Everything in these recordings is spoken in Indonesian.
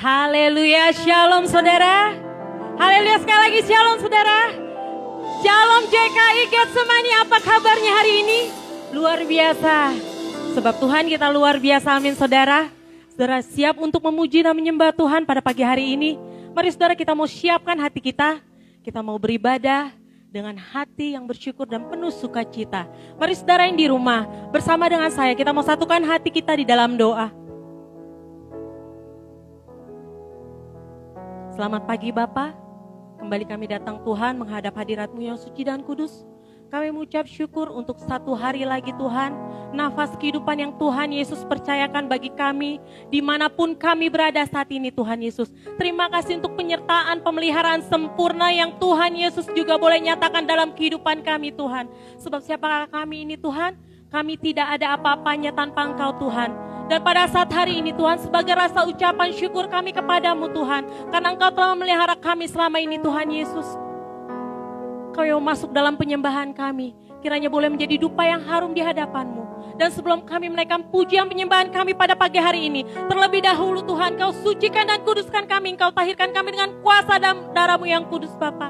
Haleluya, shalom saudara. Haleluya, sekali lagi shalom saudara. Shalom JKI Getsemani, apa kabarnya hari ini? Luar biasa. Sebab Tuhan kita luar biasa, amin saudara. Saudara siap untuk memuji dan menyembah Tuhan pada pagi hari ini? Mari saudara kita mau siapkan hati kita. Kita mau beribadah dengan hati yang bersyukur dan penuh sukacita. Mari saudara yang di rumah bersama dengan saya, kita mau satukan hati kita di dalam doa. Selamat pagi Bapa, kembali kami datang Tuhan menghadap hadirat-Mu yang suci dan kudus. Kami mengucap syukur untuk satu hari lagi Tuhan, nafas kehidupan yang Tuhan Yesus percayakan bagi kami, dimanapun kami berada saat ini Tuhan Yesus. Terima kasih untuk penyertaan pemeliharaan sempurna yang Tuhan Yesus juga boleh nyatakan dalam kehidupan kami Tuhan. Sebab siapakah kami ini Tuhan? Kami tidak ada apa-apanya tanpa Engkau Tuhan. Dan pada saat hari ini Tuhan, sebagai rasa ucapan syukur kami kepadamu Tuhan, karena Engkau telah memelihara kami selama ini Tuhan Yesus. Kau yang masuk dalam penyembahan kami, kiranya boleh menjadi dupa yang harum di hadapan-Mu. Dan sebelum kami menaikkan pujian penyembahan kami pada pagi hari ini, terlebih dahulu Tuhan, Kau sucikan dan kuduskan kami, Engkau tahirkan kami dengan kuasa dan darah-Mu yang kudus Bapa.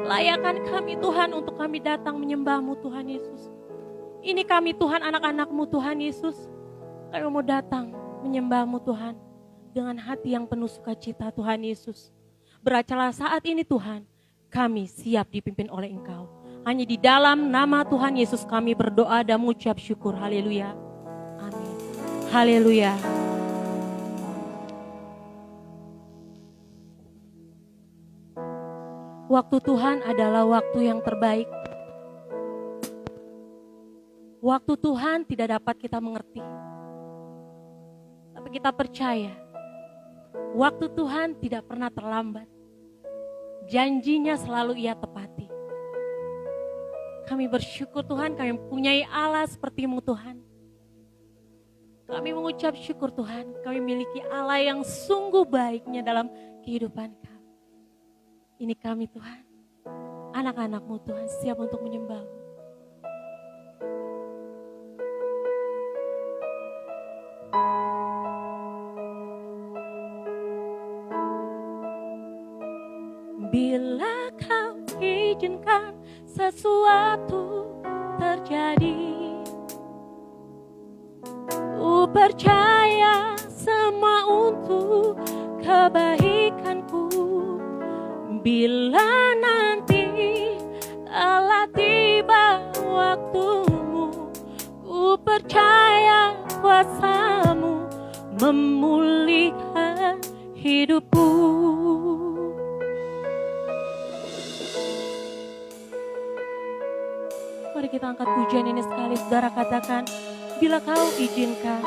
Layakan kami Tuhan untuk kami datang menyembah-Mu Tuhan Yesus. Ini kami Tuhan, anak-anak-Mu Tuhan Yesus. Kami mau datang menyembah-Mu Tuhan dengan hati yang penuh sukacita Tuhan Yesus. Beracalah saat ini Tuhan, kami siap dipimpin oleh Engkau. Hanya di dalam nama Tuhan Yesus kami berdoa dan mengucap syukur. Haleluya. Amin. Haleluya. Waktu Tuhan adalah waktu yang terbaik. Waktu Tuhan tidak dapat kita mengerti. Tapi kita percaya, waktu Tuhan tidak pernah terlambat. Janjinya selalu Ia tepati. Kami bersyukur Tuhan, kami mempunyai Allah seperti-Mu Tuhan. Kami mengucap syukur Tuhan, kami memiliki Allah yang sungguh baiknya dalam kehidupan kami. Ini kami Tuhan, anak-anak-Mu Tuhan, siap untuk menyembah-Mu. Bila Kau izinkan sesuatu terjadi, ku percaya semua untuk kebaikanku. Bila nanti telah tiba waktumu, ku percaya kuasa-Mu memulihkan hidupku. Mari kita angkat pujian ini sekali, saudara katakan, bila Kau izinkan.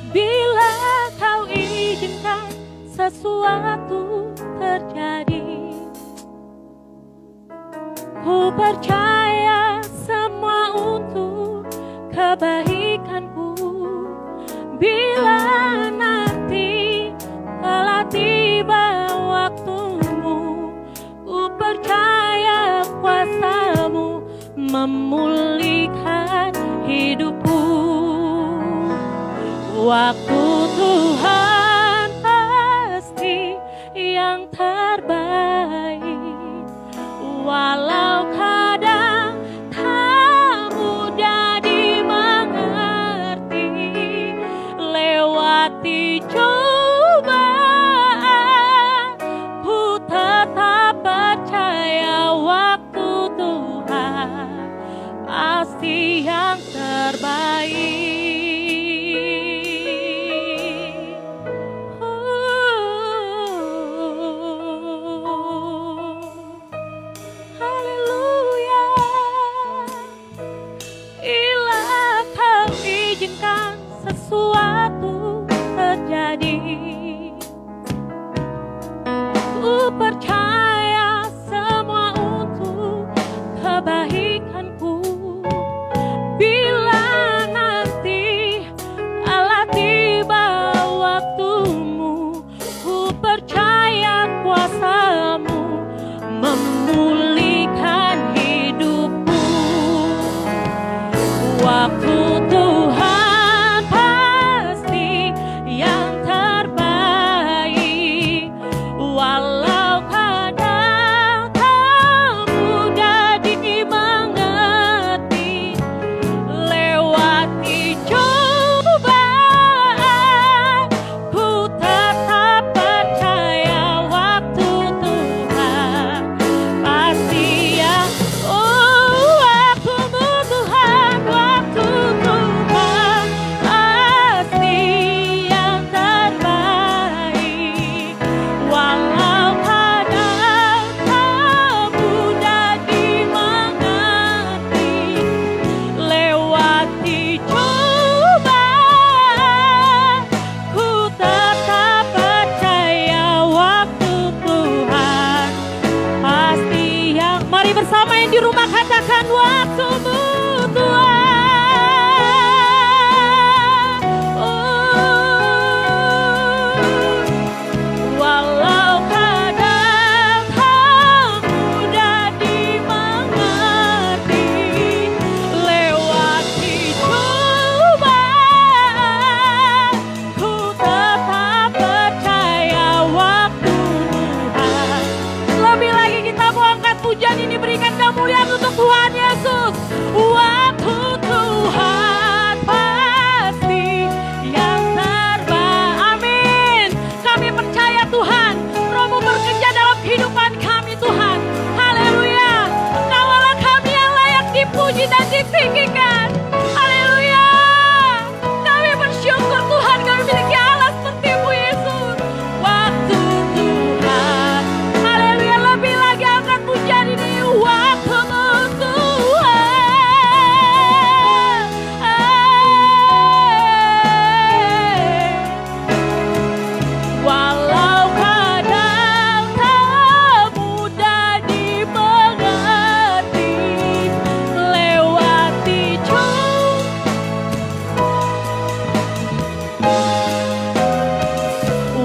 Bila Kau izinkan sesuatu terjadi, ku percaya semua untuk kebaikanku. Bila nanti telah tiba waktumu, ku percaya kuasa-Mu memulihkan hidupku. Waktu Tuhan pasti yang terbaik, walau kadang tak mudah dimengerti. Lewati cobaan, ku tetap percaya waktu Tuhan pasti yang terbaik. Haleluya. Bila Kau izinkan sesuatu terjadi, ku percaya semua untuk kebaikanku. Bila nanti telah tiba waktumu, ku percaya kuasa-Mu memulihkan hidupku. Waktu Tuhan pasti yang terbaik. berikan waktu-Mu Tuhan. Walau kadang tak mudah dimengerti, lewati cobaan, ku tetap percaya waktu Tuhan. Lebih lagi kita mau angkat pujian ini, berikan kemuliaan untuk Tuhan Yesus. Waktu Tuhan pasti yang terbaik. Amin. Kami percaya Tuhan, Roh-Mu bekerja dalam kehidupan kami Tuhan. Haleluya. Kaulah kami yang layak dipuji dan ditinggikan. Haleluya. Kami bersyukur Tuhan, kami memiliki Allah seperti-Mu Yesus. Waktu Tuhan. Haleluya. Lebih lagi angkat pujian ini. Waktu-Mu Tuhan. Walau kadang tak mudah dimengerti, lewati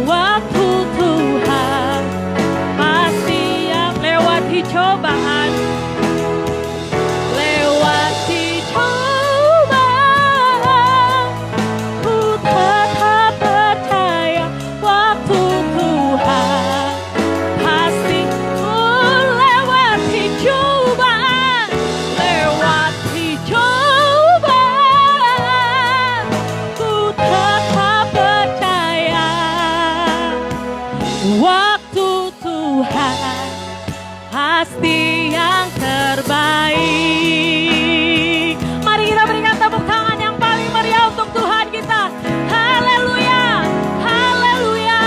waktu Tuhan pasti yang lewati cobaan, lewati cobaan, ku tetap percaya waktu Tuhan pasti. Lewati cobaan, lewati cobaan, ku tetap percaya waktu Tuhan pasti yang terbaik. Mari kita berikan tepuk tangan yang paling meriah untuk Tuhan kita. Haleluya, haleluya.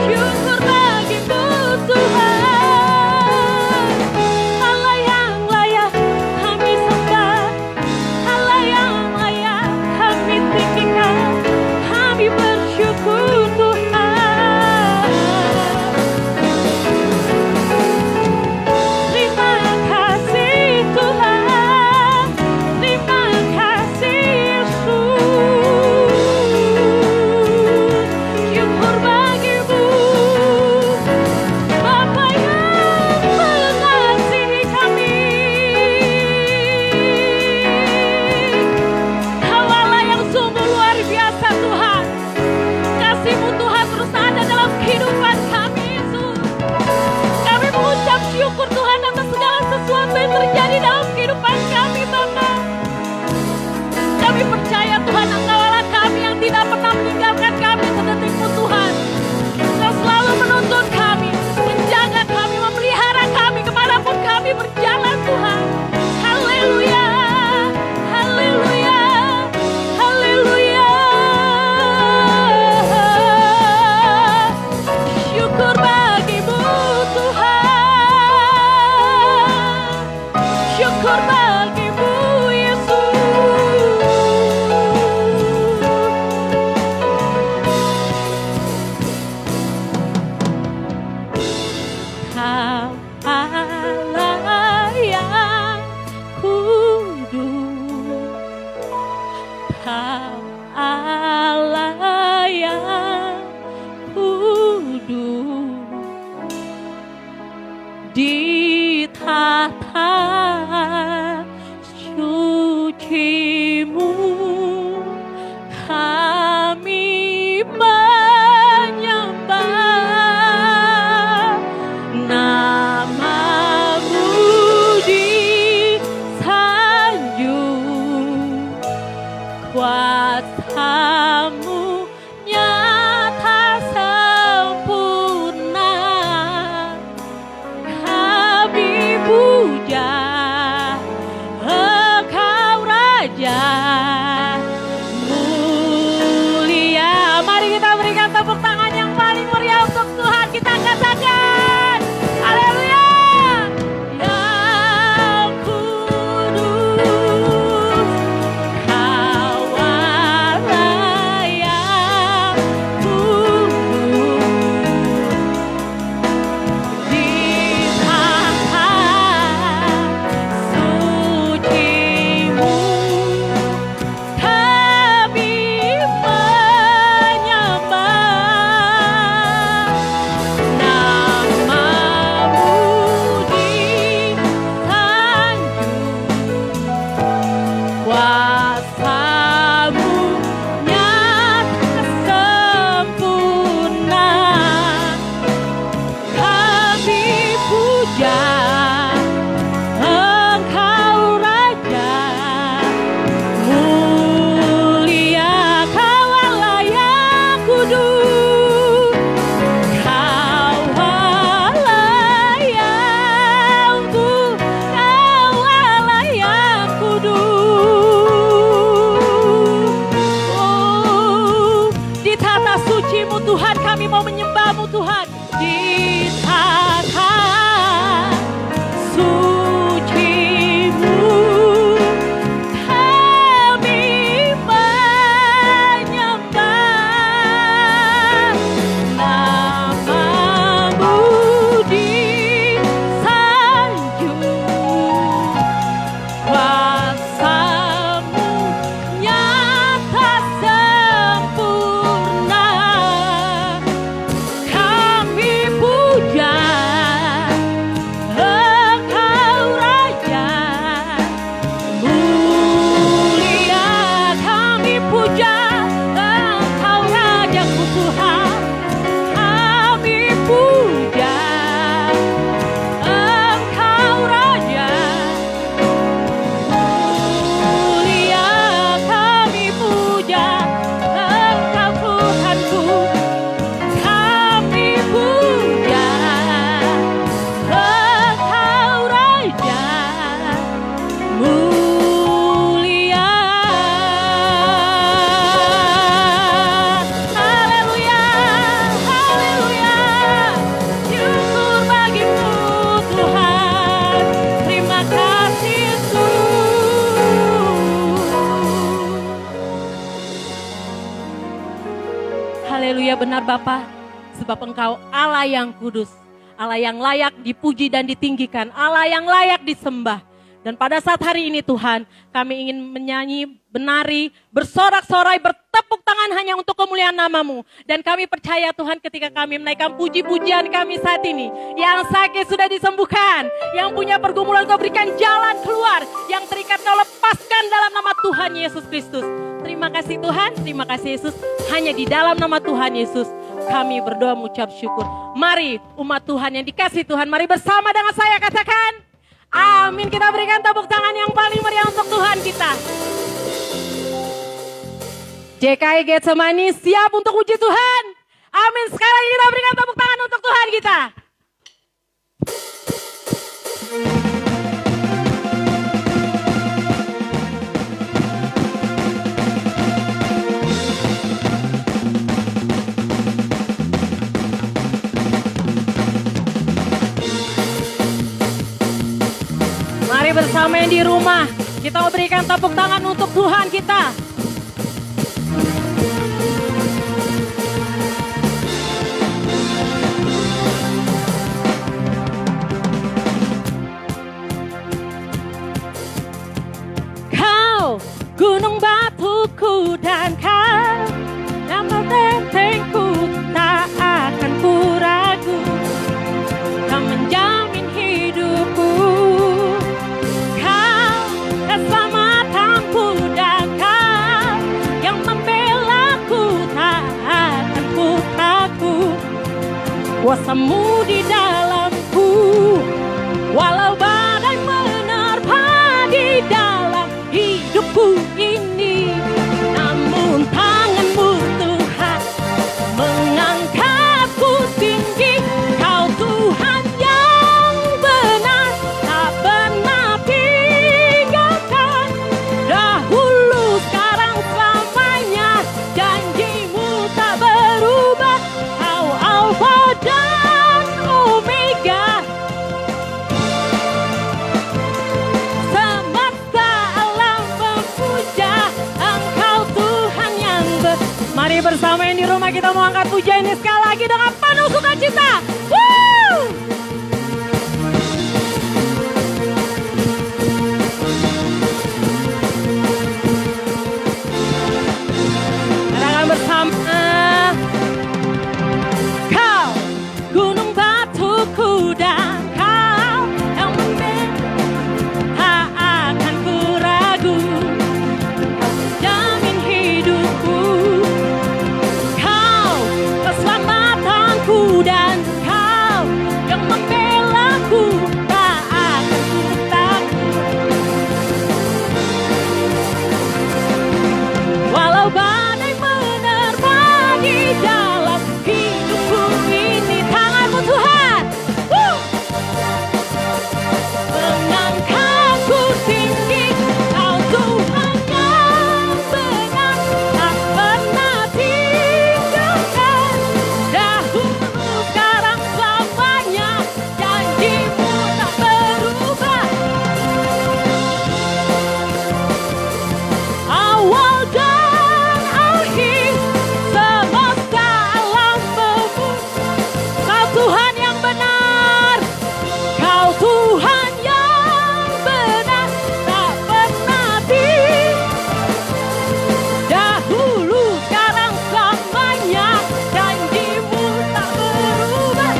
Syukur bagi-Mu Tuhan. Allah yang layak kami sembah, Allah yang layak kami tinggikan. Kami bersyukur Tuhan. Terima kasih Tuhan, terima kasih Yesus. Syukur bagi-Mu, Bapa yang mengasihi kami. Kau Allah yang sungguh luar biasa Tuhan. Kasih-Mu Tuhan terus ada dalam kehidupan kami Yesus. Kami mengucap syukur Tuhan atas segala sesuatu yang terjadi dalam kehidupan kami Bapa. Kami percaya Tuhan Engkau Allah kami yang tidak pernah meninggalkan kami sedetik pun Tuhan. Engkau selalu menuntun kami, menjaga kami, memelihara kami kemanapun kami berjalan Tuhan. Haleluya, haleluya, haleluya. Syukur bagi-Mu Tuhan, syukur bagi-Mu Yesus. Kau Allah yang kudus, Kau Allah yang kudus, di tahta benar Bapa, sebab Engkau Allah yang kudus, Allah yang layak dipuji dan ditinggikan, Allah yang layak disembah. Dan pada saat hari ini Tuhan, kami ingin menyanyi, menari, bersorak-sorai, bertepuk tangan hanya untuk kemuliaan nama-Mu. Dan kami percaya Tuhan ketika kami menaikkan puji-pujian kami saat ini, yang sakit sudah disembuhkan, yang punya pergumulan Kau berikan jalan keluar, yang terikat Kau lepaskan dalam nama Tuhan Yesus Kristus. Terima kasih Tuhan, terima kasih Yesus. Hanya di dalam nama Tuhan Yesus kami berdoa mengucap syukur. Mari umat Tuhan yang dikasih Tuhan, mari bersama dengan saya katakan amin. Kita berikan tepuk tangan yang paling meriah untuk Tuhan kita. JKI Getsemani siap untuk uji Tuhan. Amin. Sekarang kita berikan tepuk tangan untuk Tuhan kita. Mari bersama yang di rumah, kita berikan tepuk tangan untuk Tuhan kita. Kau gunung batuku dan Kau nama bentengku, tak akan ku ragu. Kau menjamin hidupku, keselamatanku dan Kau yang membelaku, tak akan ku takut. Kuasa-Mu di dalamku, walau badai menerpa di dalam hidupku ini, namun tangan-Mu Tuhan mengangkatku tinggi. Kau Tuhan yang benar, tak pernah tinggalkan. Dahulu, sekarang, selamanya, janji-Mu tak berubah. Kau Alfa dan Omega, semesta alam memuja Engkau Tuhan yang Mari bersama yang di rumah kita mau angkat pujian ini sekali lagi dengan penuh sukacita. Woo! Katakan bersama. Kau gunung batuku dan Kau yang tak akan ku ragu. Jamin hidupku, Kau keselamatanku dan Kau yang membelaku, tak akan ku takut. Walau badai menerpa di dalam hidupku ini, tangan-Mu Tuhan mengangkatku tinggi. Kau Tuhan yang benar, tak pernah tinggalkan. Dahulu, sekarang, selamanya, janji-Mu tak berubah. Awal dan akhir, semesta alam memuja Kau Tuhan yang benar. Kau Tuhan yang benar, tak pernah dahulu, sekarang, selamanya, janji-Mu tak berubah.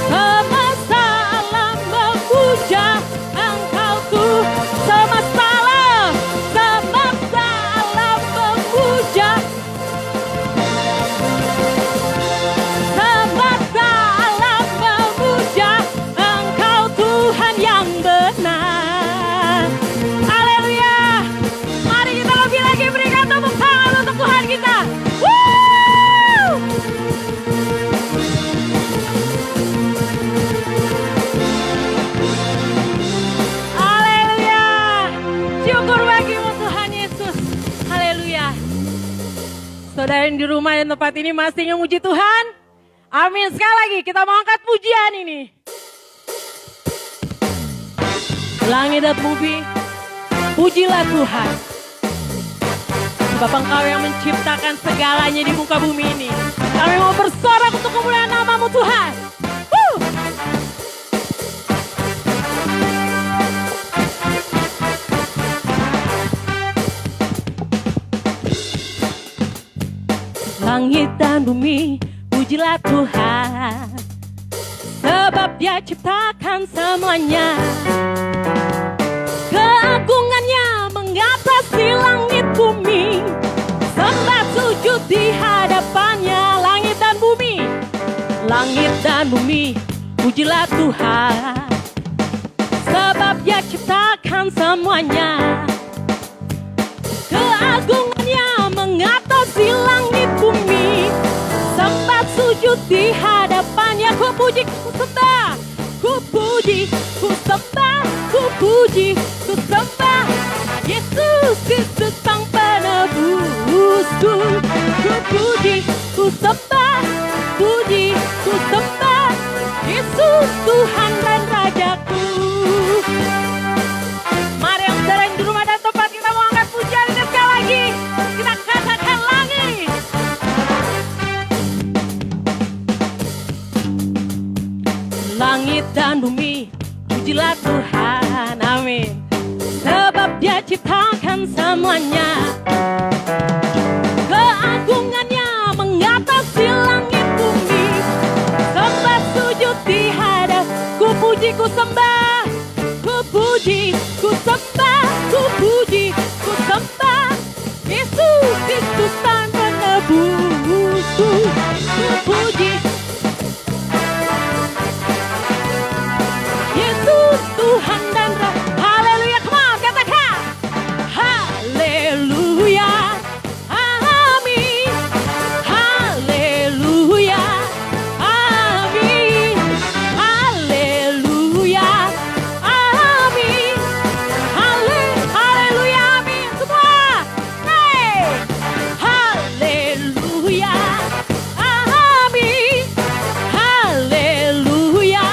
Semesta alam memuja Engkau Tuhan. Semesta alam memuja. Semesta alam memuja Engkau Tuhan yang benar. Haleluya. Mari kita lebih lagi berikan tepuk tangan untuk Tuhan kita. Woo! Haleluya. Syukur bagi-Mu Tuhan Yesus. Haleluya. Saudara yang di rumah dan tempat ini masih ingin memuji Tuhan? Amin. Sekali lagi kita mau angkat pujian ini. Langit dan bumi Pujilah Tuhan. Sebab Engkau yang menciptakan segalanya di muka bumi ini. Kami mau bersorak untuk kemuliaan nama-Mu Tuhan. Langit dan bumi, pujilah Tuhan. Sebab Dia ciptakan semuanya. Keagungannya mengatasi langit bumi. Sembah sujud di hadapannya. Langit dan bumi, langit dan bumi, pujilah Tuhan. Sebab Dia ciptakan semuanya. Keagungannya mengatasi langit bumi. Sembah sujud di hadapannya. Ku puji, ku sembah. Ku puji, ku sembah. Ku puji, ku sembah. Yesus, Yesus Sang Penebusku. Ku puji, ku sembah. Puji, ku sembah. Yesus Tuhan dan Rajaku. Mari yang saudara di rumah dan tempat kita mau angkat pujian ini sekali lagi. Kita katakan lagi. Langit dan bumi, pujilah Tuhan, amin. Sebab Dia ciptakan semuanya. Keagungannya mengatasi langit bumi. Sembah sujud di hadap. Ku puji, ku sembah. Ku puji, ku sembah. Ku puji, ku sembah. Yesus, Yesus Sang Penebusku. Ku puji Yesus Tuhan dan Raja. Haleluya, come on, katakan. Haleluya, amin. Haleluya, amin. Haleluya, amin. Haleluya, amin. Semua. Hey. Haleluya, amin. Haleluya,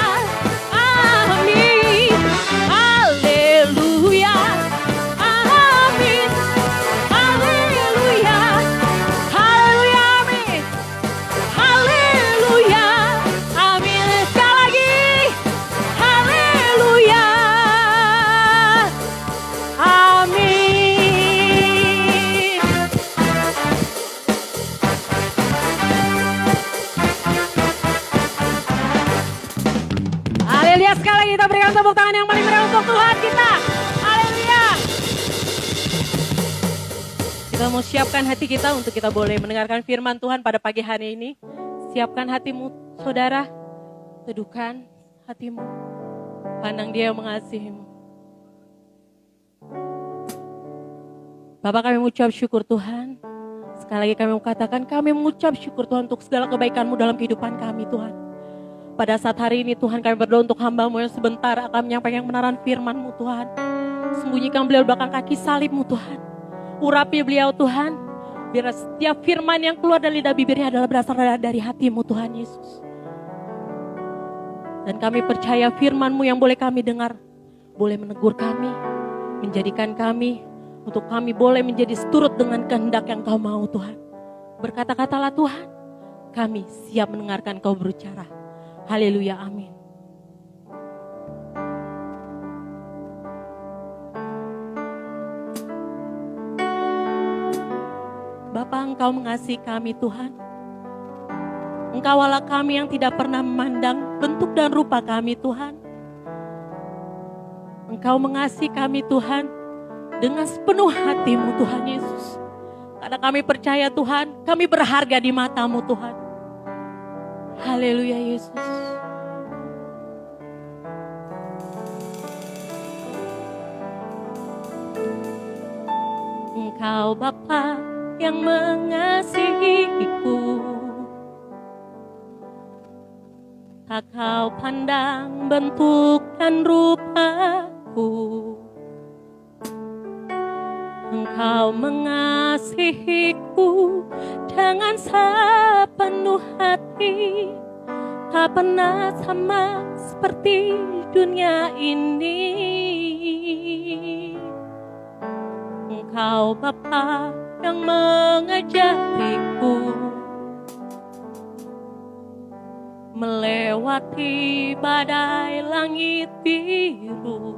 amin. Haleluya, amin. Haleluya, haleluya, amin. Haleluya, amin. Sekali lagi. Haleluya, amin. Haleluya, sekali lagi kita berikan tepuk tangan yang paling meriah untuk Tuhan kita. Haleluya. Kita mau siapkan hati kita untuk kita boleh mendengarkan firman Tuhan pada pagi hari ini. Siapkan hatimu, saudara. Teduhkan hatimu. Pandang Dia yang mengasihimu. Bapak, kami mengucap syukur Tuhan. Sekali lagi kami mengatakan kami mengucap syukur Tuhan untuk segala kebaikan-Mu dalam kehidupan kami Tuhan. Pada saat hari ini Tuhan kami berdoa untuk hamba-Mu yang sebentar akan menyampaikan kebenaran firman-Mu Tuhan. Sembunyikan beliau di belakang kaki salib-Mu Tuhan. Urapi beliau Tuhan. Biar setiap firman yang keluar dari lidah bibirnya adalah berasal dari hati-Mu Tuhan Yesus. Dan kami percaya firman-Mu yang boleh kami dengar. Boleh menegur kami. Menjadikan kami. Untuk kami boleh menjadi seturut dengan kehendak yang Kau mau Tuhan. Berkata-katalah Tuhan. Kami siap mendengarkan Kau berbicara. Haleluya, amin. Bapa, Engkau mengasihi kami Tuhan. Engkau Allah kami yang tidak pernah memandang bentuk dan rupa kami Tuhan. Engkau mengasihi kami Tuhan dengan sepenuh hati-Mu Tuhan Yesus. Karena kami percaya Tuhan, kami berharga di mata-Mu Tuhan. Haleluya Yesus. Engkau Bapa yang mengasihiku. Tak Kau pandang bentuk dan rupaku. Engkau mengasihiku dengan sepenuh hati. Tak pernah sama seperti dunia ini. Engkau Bapa yang mengajariku melewati badai langit biru.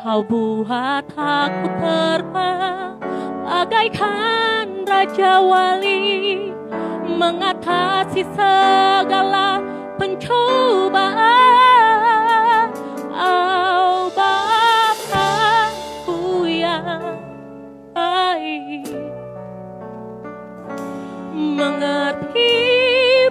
Kau buat aku terbang bagaikan Raja Wali, mengatasi segala pencobaan. Oh Bapa-Ku yang baik, mengerti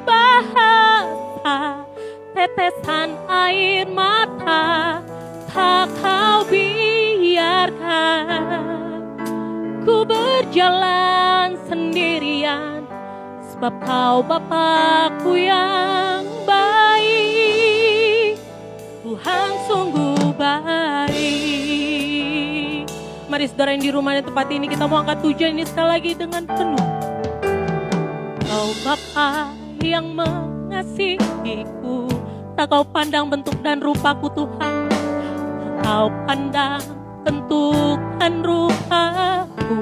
bahasa tetesan air mata, tak Kau biarkan ku berjalan sendirian, sebab Kau Bapa-Ku yang baik. Tuhan sungguh baik. Mari saudara yang di rumah dan tempat ini, kita mau angkat pujian ini sekali lagi dengan penuh. Kau Bapa yang mengasihiku, tak Kau pandang bentuk dan rupaku Tuhan, Kau pandang bentuk dan rupaku.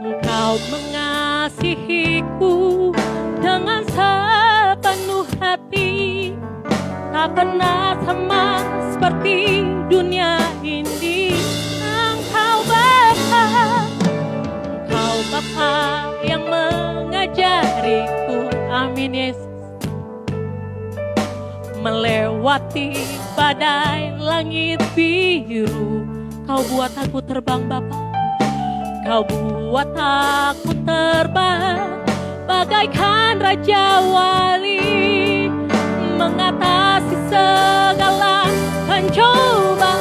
Engkau mengasihiku dengan sepenuh hati, tak pernah sama seperti dunia ini. Engkau Bapa, Engkau Bapa yang mengajariku, amin Yesus, melewati badai langit biru. Kau buat aku terbang Bapa, Kau buat aku terbang bagaikan Raja Wali, mengatasi segala pencobaan.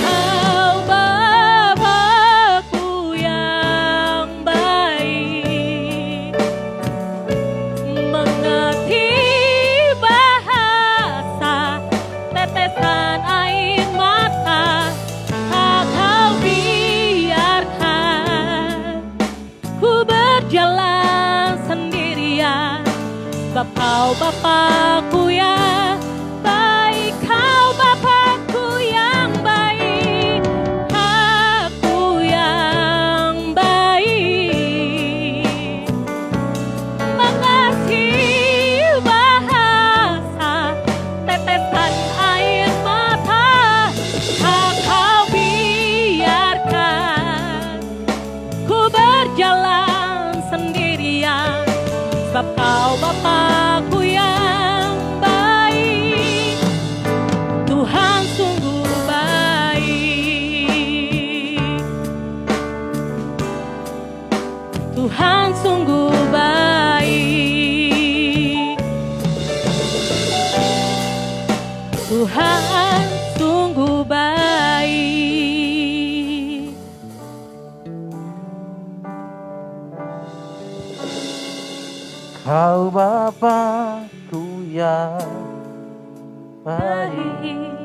Kau Bapa-Ku yang baik, mengerti bahasa tetesan air mata, tak Kau biarkan ku berjalan sendirian, sebab Kau Bapa-Ku yang baik. Kau Bapa-Ku yang baik, Aku yang baik, mengerti bahasa tetesan air mata, tak Kau biarkan ku berjalan sendirian, sebab Kau Bapa-Ku yang baik. Tuhan sungguh baik, Tuhan sungguh baik, Tuhan sungguh baik. Kau Bapa-Ku yang baik,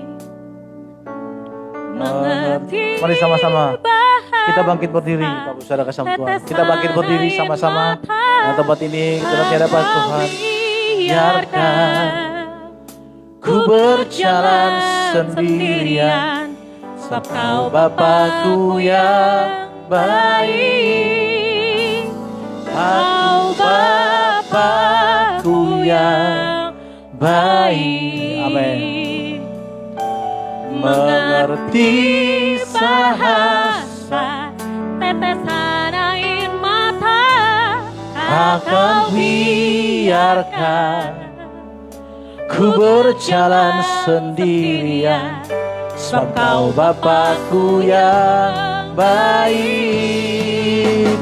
Mengerti mari sama-sama bahasa kita bangkit berdiri, Bapak Saudara kasih Tuhan. Kita bangkit berdiri sama-sama di tempat ini. Kita hadapan Tuhan. Biarkan ku berjalan sendirian, sebab Kau Bapa-Ku yang baik. Kau Bapa-Ku yang baik. Amin. Mengerti bahasa tetesan air mata, tak Kau biarkan ku berjalan sendirian, sebab Kau Bapa-Ku yang baik.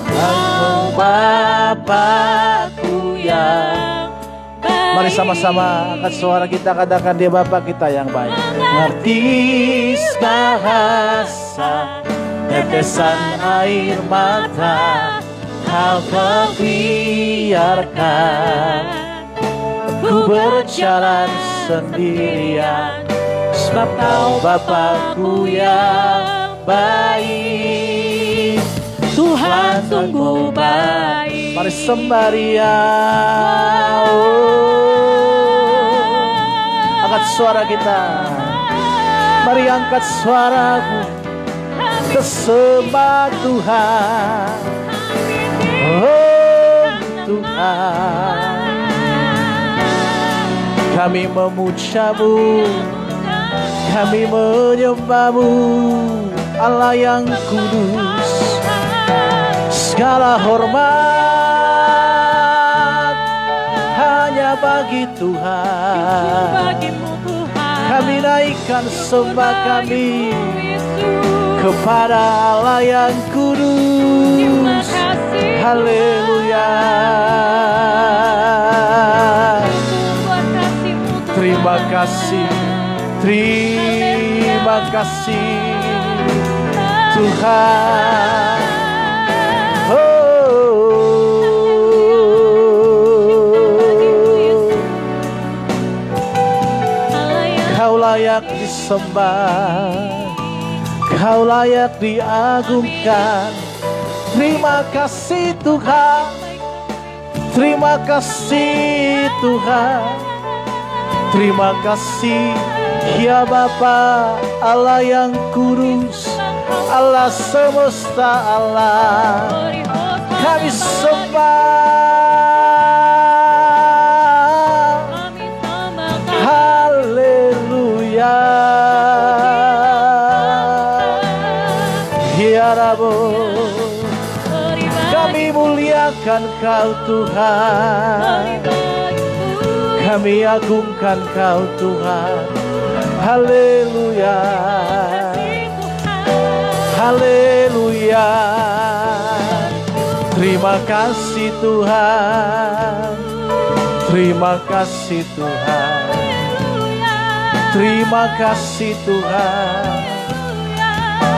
Kau Bapa-Ku yang baik. Mari sama-sama angkat suara kita, katakan Dia Bapa kita yang baik. Mengerti bahasa tetesan air mata, Kau biarkan ku berjalan sendirian, sebab Kau Bapa-Ku yang baik. Tuhan sungguh baik. Mari sembah Dia. Angkat suara kita. Mari angkat suaramu. Sembah Tuhan. Oh Tuhan, kami memuja-Mu, kami menyembah-Mu, Allah yang kudus. Segala hormat hanya bagi Tuhan. Kami naikkan sembah kami kepada Allah yang kudus. Haleluya. Terima kasih, terima kasih Tuhan. Kau layak disembah, Kau layak diagungkan. Terima kasih Tuhan, terima kasih Tuhan, terima kasih ya Bapa Allah yang kudus, Allah semesta Allah. Kami sembah, haleluya. Ya Rabbul, kami muliakan Kau Tuhan, kami agungkan Kau Tuhan. Haleluya, haleluya. Terima kasih Tuhan, terima kasih Tuhan, terima kasih Tuhan,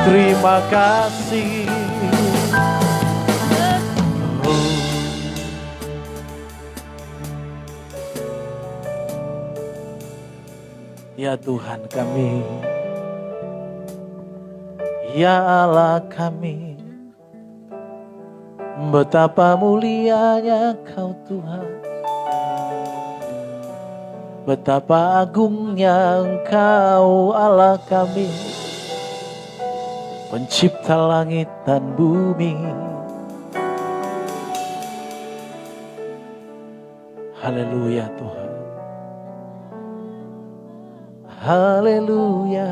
terima kasih. Ya Tuhan kami, ya Allah kami, betapa mulianya Kau Tuhan, betapa agungnya Engkau Allah kami, pencipta langit dan bumi. Haleluya Tuhan. Haleluya.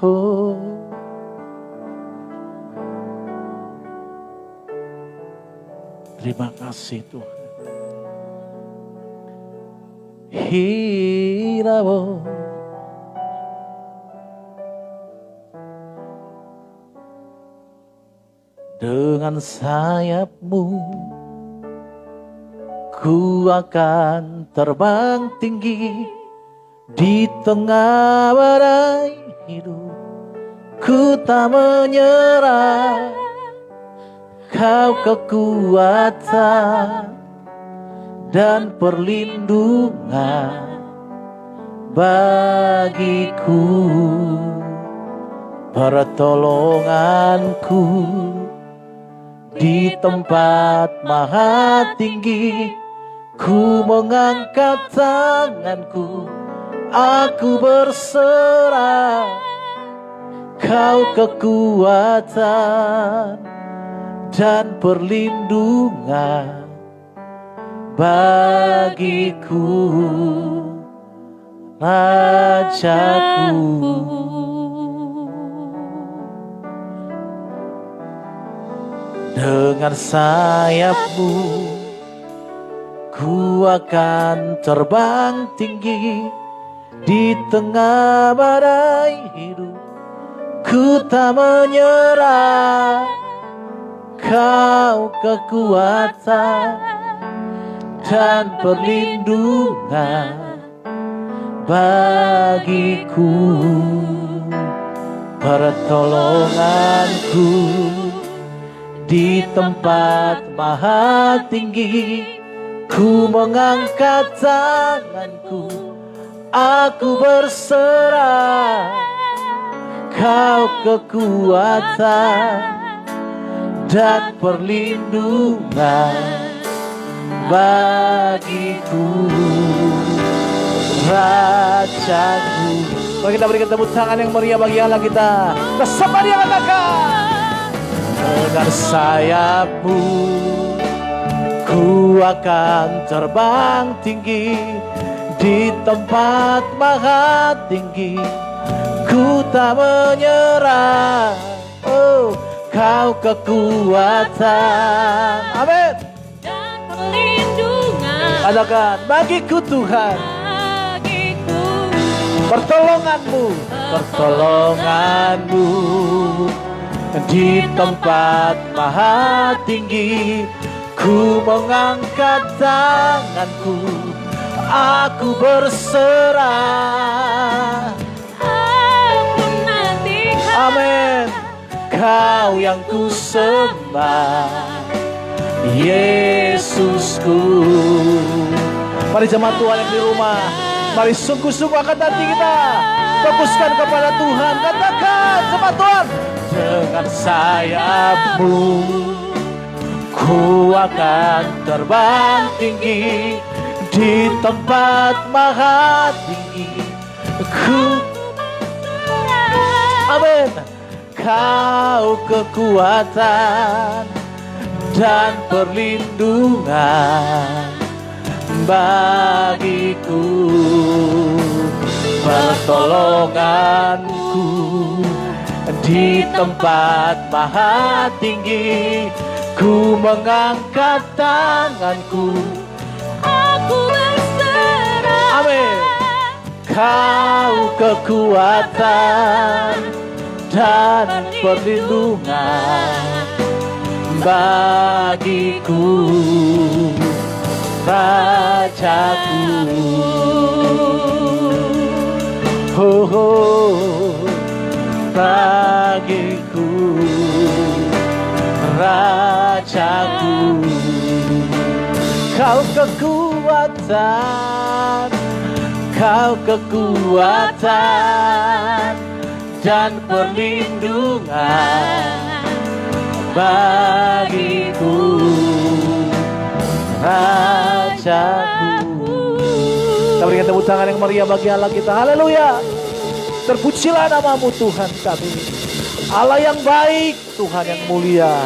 Oh. Terima kasih Tuhan. Hirabo. Dengan sayap-Mu ku akan terbang tinggi di tengah badai hidup. Ku tak menyerah, Kau kekuatan dan perlindungan bagiku, pertolonganku di tempat maha tinggi. Ku mengangkat tanganku, aku berserah, Kau kekuatan dan perlindungan bagiku, Rajaku. Dengan sayap-Mu ku akan terbang tinggi di tengah badai hidup. Ku tak menyerah, Kau kekuatan dan perlindungan bagiku, pertolonganku di tempat maha tinggi. Ku mengangkat tanganku, aku berserah, Kau kekuatan dan perlindungan bagiku, Rajaku. Mari kita berikan tepuk tangan yang meriah bagi Allah kita. Bersama dia katakan, dengan sayapmu ku akan terbang tinggi di tempat maha tinggi. Ku tak menyerah, oh kau kekuatan, amin, dan perlindungan katakan bagiku Tuhan, bagiku, pertolonganmu di tempat maha tinggi. Ku mengangkat tanganku, aku berserah. Amin. Kau yang ku sembah, Yesusku. Mari jemaat Tuhan yang di rumah, mari sungguh-sungguh angkat hati kita, fokuskan kepada Tuhan. Katakan jemaat Tuhan, dengan sayapmu ku akan terbang tinggi di tempat maha tinggi. Amin. Kau kekuatan dan perlindungan bagiku, pertolonganku di tempat maha tinggi. Ku mengangkat tanganku, aku berserah. amin. Kau kekuatan dan perlindungan bagiku, Rajaku. Oh, oh, bagiku, Rajaku. Kau kekuatan, kau kekuatan dan perlindungan bagiku, Rajaku. Kita berikan tepuk tangan yang meriah bagi Allah kita. Haleluya. Terpujilah namamu Tuhan kami. Allah yang baik, Tuhan yang mulia,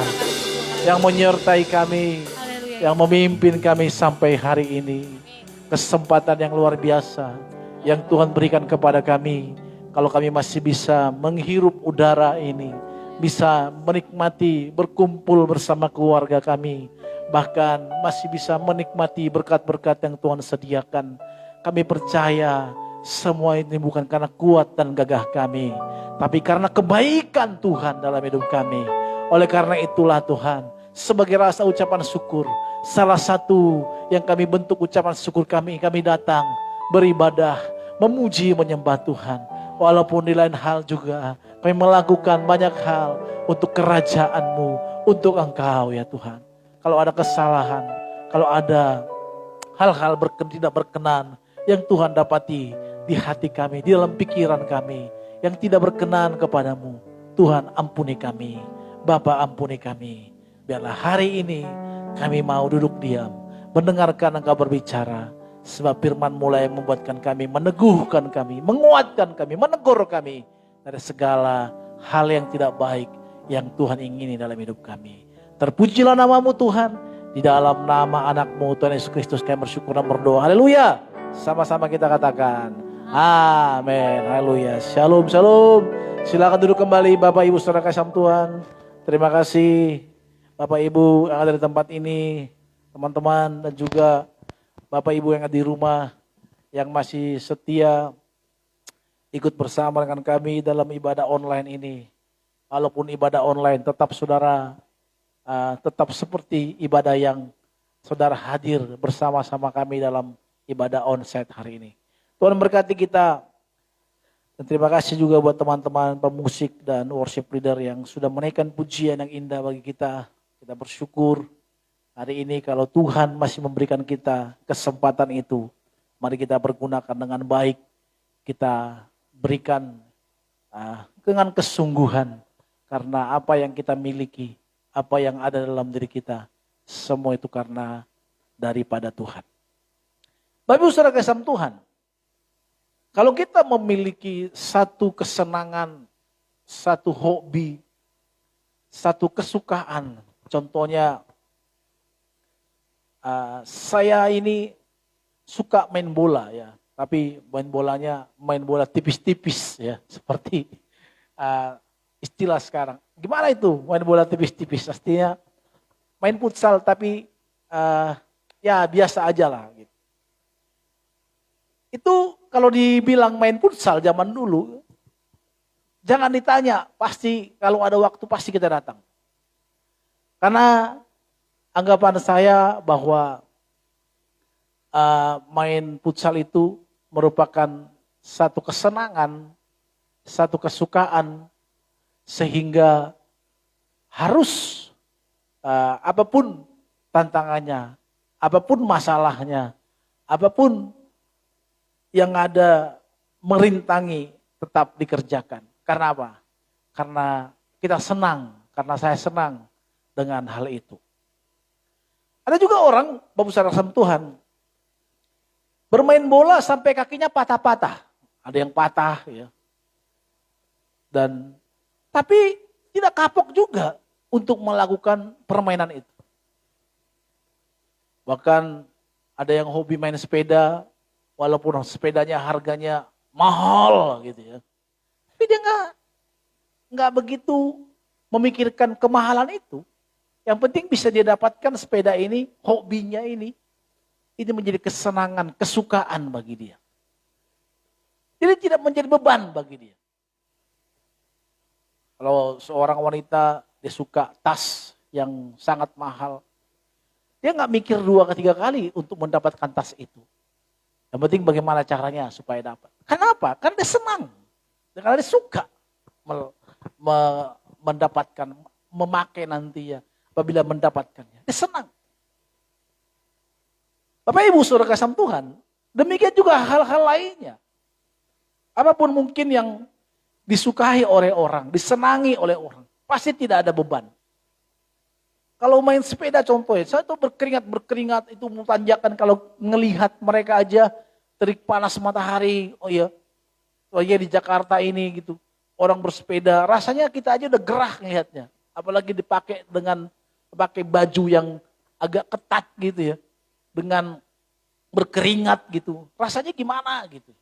yang menyertai kami, yang memimpin kami sampai hari ini. Kesempatan yang luar biasa yang Tuhan berikan kepada kami. Kalau kami masih bisa menghirup udara ini, bisa menikmati berkumpul bersama keluarga kami, bahkan masih bisa menikmati berkat-berkat yang Tuhan sediakan. Kami percaya semua ini bukan karena kuat dan gagah kami, tapi karena kebaikan Tuhan dalam hidup kami. Oleh karena itulah Tuhan, sebagai rasa ucapan syukur, salah satu yang kami bentuk ucapan syukur kami datang beribadah, memuji, menyembah Tuhan. Walaupun di lain hal juga kami melakukan banyak hal untuk kerajaan-Mu, untuk Engkau ya Tuhan. Kalau ada kesalahan, kalau ada hal-hal tidak berkenan yang Tuhan dapati di hati kami, di dalam pikiran kami, yang tidak berkenan kepadamu, Tuhan ampuni kami, Bapa ampuni kami. Biarlah hari ini kami mau duduk diam, mendengarkan Engkau berbicara. Sebab firman mulai membuatkan kami, meneguhkan kami, menguatkan kami, menegur kami dari segala hal yang tidak baik yang Tuhan ingini dalam hidup kami. Terpujilah namamu Tuhan, di dalam nama anakmu Tuhan Yesus Kristus kami bersyukur dan berdoa. Haleluya. Sama-sama kita katakan amin. Haleluya. Shalom, shalom. Silakan duduk kembali Bapak Ibu Saudara kasih Tuhan. Terima kasih Bapak Ibu yang ada di tempat ini, teman-teman dan juga Bapak Ibu yang ada di rumah yang masih setia ikut bersama dengan kami dalam ibadah online ini. Walaupun ibadah online tetap saudara tetap seperti ibadah yang saudara hadir bersama-sama kami dalam ibadah onsite hari ini. Tuhan berkati kita. Dan terima kasih juga buat teman-teman pemusik dan worship leader yang sudah menaikkan pujian yang indah bagi kita. Kita bersyukur hari ini kalau Tuhan masih memberikan kita kesempatan itu, mari kita pergunakan dengan baik. Kita berikan dengan kesungguhan, karena apa yang kita miliki, apa yang ada dalam diri kita, semua itu karena daripada Tuhan. Bapak Ibu Saudara kasih Tuhan, kalau kita memiliki satu kesenangan, satu hobi, satu kesukaan, contohnya saya ini suka main bola ya, tapi main bola tipis-tipis ya, seperti istilah sekarang. Gimana itu main bola tipis-tipis? Artinya main futsal tapi ya biasa aja lah. Gitu. Itu kalau dibilang main futsal zaman dulu, jangan ditanya, pasti kalau ada waktu pasti kita datang. Karena anggapan saya bahwa main futsal itu merupakan satu kesenangan, satu kesukaan, sehingga harus apapun tantangannya, apapun masalahnya, apapun yang ada merintangi tetap dikerjakan. Karena apa? Karena kita senang, karena saya senang dengan hal itu. Ada juga orang, Bapak Saudara kasih Tuhan, bermain bola sampai kakinya patah-patah. Ada yang patah ya. Tapi tidak kapok juga untuk melakukan permainan itu. Bahkan ada yang hobi main sepeda, walaupun sepedanya harganya mahal gitu ya. Tapi dia nggak begitu memikirkan kemahalan itu. Yang penting bisa dia dapatkan sepeda ini, hobinya ini menjadi kesenangan, kesukaan bagi dia. Jadi tidak menjadi beban bagi dia. Kalau seorang wanita dia suka tas yang sangat mahal, dia nggak mikir 2 ke 3 kali untuk mendapatkan tas itu. Yang penting bagaimana caranya supaya dapat. Kenapa? Karena dia senang. Karena dia suka mendapatkan, memakai nanti ya. Apabila mendapatkannya. Dia senang. Bapak Ibu Saudara kasih Tuhan. Demikian juga hal-hal lainnya. Apapun mungkin yang disukai oleh orang, disenangi oleh orang. Pasti tidak ada beban. Kalau main sepeda contohnya, saya tuh berkeringat itu tanjakan kalau ngelihat mereka aja terik panas matahari, oh iya di Jakarta ini gitu, orang bersepeda, rasanya kita aja udah gerah ngelihatnya, apalagi pakai baju yang agak ketat gitu ya, dengan berkeringat gitu, rasanya gimana gitu.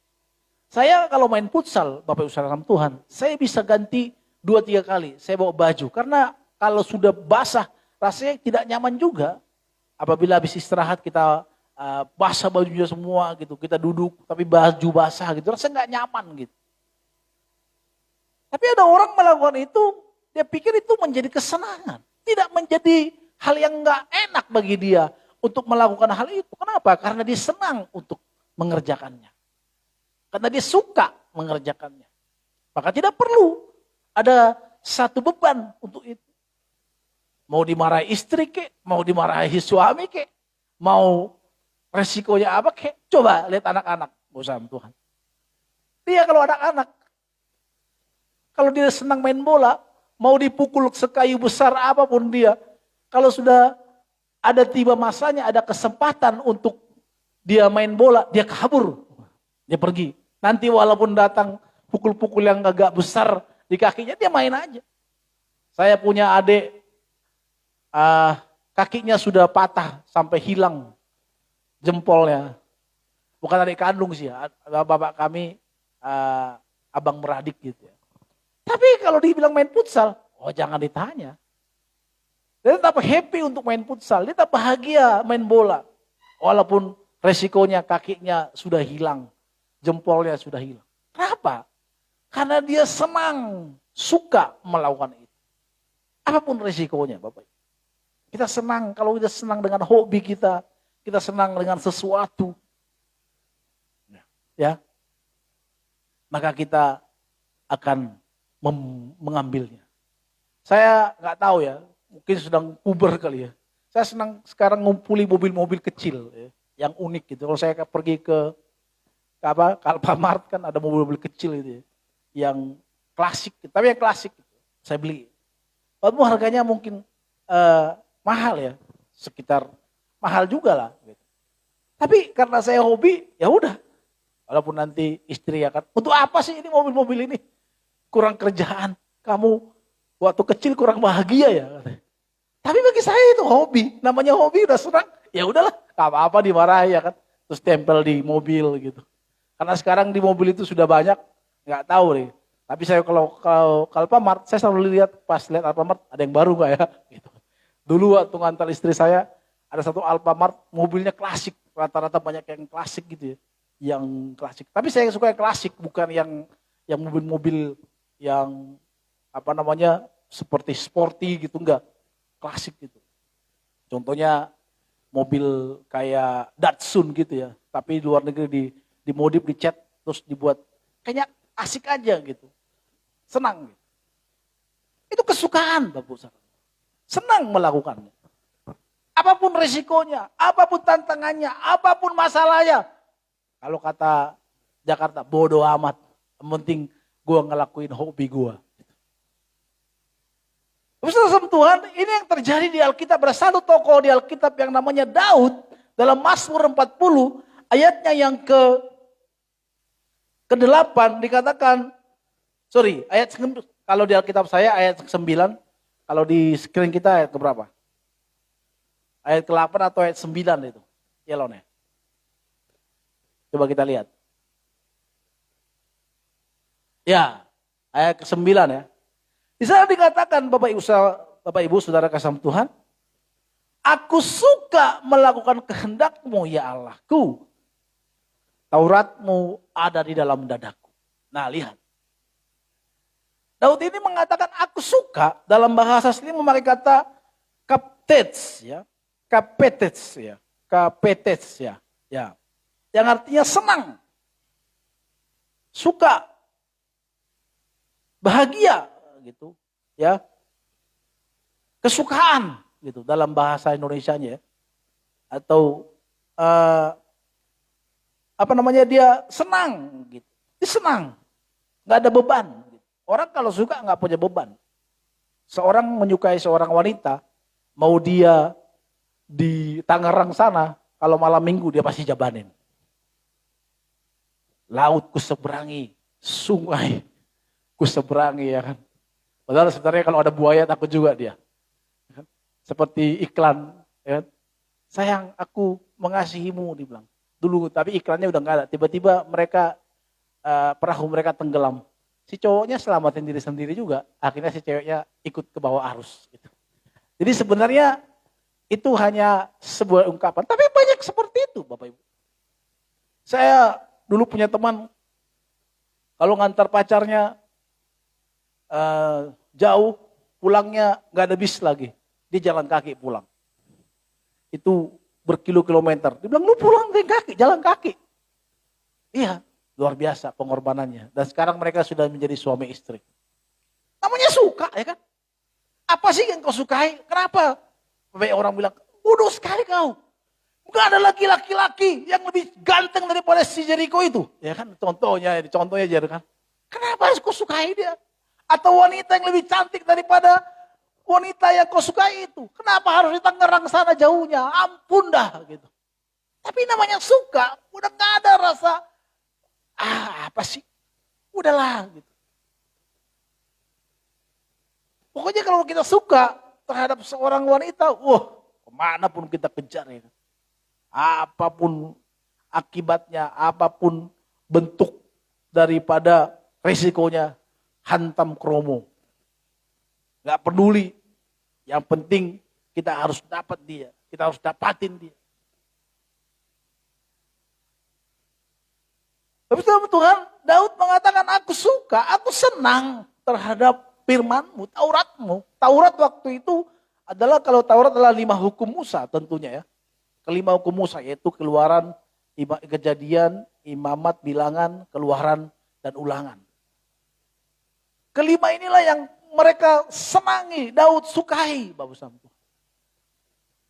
Saya kalau main futsal, Bapak Ibu Saudara Tuhan, saya bisa ganti 2-3 kali, saya bawa baju, karena kalau sudah basah, rasanya tidak nyaman juga. Apabila habis istirahat kita basah bajunya semua gitu. Kita duduk tapi baju basah gitu. Rasanya nggak nyaman gitu. Tapi ada orang melakukan itu, dia pikir itu menjadi kesenangan. Tidak menjadi hal yang nggak enak bagi dia untuk melakukan hal itu. Kenapa? Karena dia senang untuk mengerjakannya. Karena dia suka mengerjakannya. Maka tidak perlu ada satu beban untuk itu. Mau dimarahi istri kek, mau dimarahi suami kek, mau resikonya apa kek. Coba lihat anak-anak, bosan Tuhan. Dia kalau anak-anak, kalau dia senang main bola, mau dipukul sekayu besar apapun dia, kalau sudah ada tiba masanya, ada kesempatan untuk dia main bola, dia kabur, dia pergi. Nanti walaupun datang pukul-pukul yang agak besar di kakinya, dia main aja. Saya punya adik, kakinya sudah patah sampai hilang jempolnya. Bukan adik kandung sih ya, bapak kami abang beradik gitu ya. Tapi kalau dibilang main futsal, oh jangan ditanya. Dia tetap happy untuk main futsal, dia tetap bahagia main bola. Walaupun resikonya kakinya sudah hilang, jempolnya sudah hilang. Kenapa? Karena dia senang, suka melakukan itu. Apapun resikonya Bapak. Kita senang, kalau kita senang dengan hobi kita senang dengan sesuatu. Ya. Maka kita akan mengambilnya. Saya nggak tahu ya, mungkin sedang puber kali ya. Saya senang sekarang ngumpuli mobil-mobil kecil ya, yang unik gitu. Kalau saya pergi ke Alfamart kan ada mobil-mobil kecil itu ya, yang klasik, tapi yang klasik gitu. Saya beli. Walaupun harganya mungkin mahal ya, sekitar mahal juga lah. Gitu. Tapi karena saya hobi, ya udah. Walaupun nanti istri akan, untuk apa sih ini mobil-mobil ini? Kurang kerjaan, kamu waktu kecil kurang bahagia ya. Tapi bagi saya itu hobi, namanya hobi udah senang, ya udahlah, gak apa-apa dimarahi ya kan. Terus tempel di mobil gitu. Karena sekarang di mobil itu sudah banyak, nggak tahu nih. Tapi saya kalau Alfamart, saya selalu lihat pas lihat Alfamart ada yang baru nggak ya? Gitu. Dulu waktu ngantar istri saya, ada satu Alfamart mobilnya klasik, rata-rata banyak yang klasik gitu ya, yang klasik. Tapi saya suka yang klasik, bukan yang mobil-mobil yang apa namanya seperti sporty gitu, enggak, klasik gitu. Contohnya mobil kayak Datsun gitu ya, tapi di luar negeri dimodif, dicat, terus dibuat kayaknya asik aja gitu. Senang. Itu kesukaan Bapak Saudara. Senang melakukannya. Apapun resikonya, apapun tantangannya, apapun masalahnya. Kalau kata Jakarta, bodoh amat. Yang penting gue ngelakuin hobi gue. Saudara sama Tuhan, ini yang terjadi di Alkitab. Ada satu tokoh di Alkitab yang namanya Daud. Dalam Mazmur 40, ayatnya yang ke-8 dikatakan, kalau di Alkitab saya ayat ke-9, kalau di screen kita ayat ke berapa? Ayat ke-8 atau ayat 9 itu, yellow-nya. Coba kita lihat. Ya, ayat ke-9 ya. Di sana dikatakan Bapak Ibu Saudara kasih Tuhan, aku suka melakukan kehendak-Mu ya Allahku. Taurat-Mu ada di dalam dadaku. Nah, lihat. Daud ini mengatakan aku suka, dalam bahasa asli memakai kata kaptets ya. Kapetets ya. Kapetets ya. Ya. Yang artinya senang. Suka. Bahagia gitu ya. Kesukaan gitu dalam bahasa Indonesianya ya. Atau dia senang gitu. Dia senang. Enggak ada beban. Orang kalau suka nggak punya beban. Seorang menyukai seorang wanita, mau dia di Tangerang sana, kalau malam minggu dia pasti jabanin. Laut ku seberangi, sungai ku seberangi ya kan. Padahal sebenarnya kalau ada buaya takut juga dia. Seperti iklan, ya. Sayang aku mengasihimu dibilang. Dulu tapi iklannya udah nggak ada. Tiba-tiba mereka perahu mereka tenggelam. Si cowoknya selamatin diri sendiri juga, akhirnya si ceweknya ikut ke bawah arus. Gitu. Jadi sebenarnya itu hanya sebuah ungkapan, tapi banyak seperti itu Bapak Ibu. Saya dulu punya teman, kalau ngantar pacarnya jauh, pulangnya nggak ada bis lagi, dia jalan kaki pulang. Itu berkilo-kilometer, dia bilang lu pulang jalan kaki. Iya. Luar biasa pengorbanannya. Dan sekarang mereka sudah menjadi suami istri. Namanya suka ya kan. Apa sih yang kau sukai? Kenapa? Banyak orang bilang, bodoh sekali kau. Enggak ada laki-laki yang lebih ganteng daripada si Jericho itu. Ya kan contohnya Jericho kan. Kenapa harus kau sukai dia? Atau wanita yang lebih cantik daripada wanita yang kau sukai itu. Kenapa harus di Tangerang sana jauhnya? Ampun dah gitu. Tapi namanya suka, udah gak ada rasa apa sih? Udahlah gitu. Pokoknya kalau kita suka terhadap seorang wanita, kemana pun kita kejar ya. Apapun akibatnya, apapun bentuk daripada resikonya, hantam kromo. Gak peduli. Yang penting kita harus dapat dia. Kita harus dapatin dia. Tapi Tuhan, Daud mengatakan aku suka, aku senang terhadap firman-Mu, Taurat-Mu. Taurat waktu itu adalah, kalau Taurat adalah 5 hukum Musa tentunya ya. Kelima hukum Musa yaitu Keluaran, Kejadian, Imamat, Bilangan, Keluaran, dan Ulangan. Kelima inilah yang mereka senangi, Daud sukai. Bapak Sampo.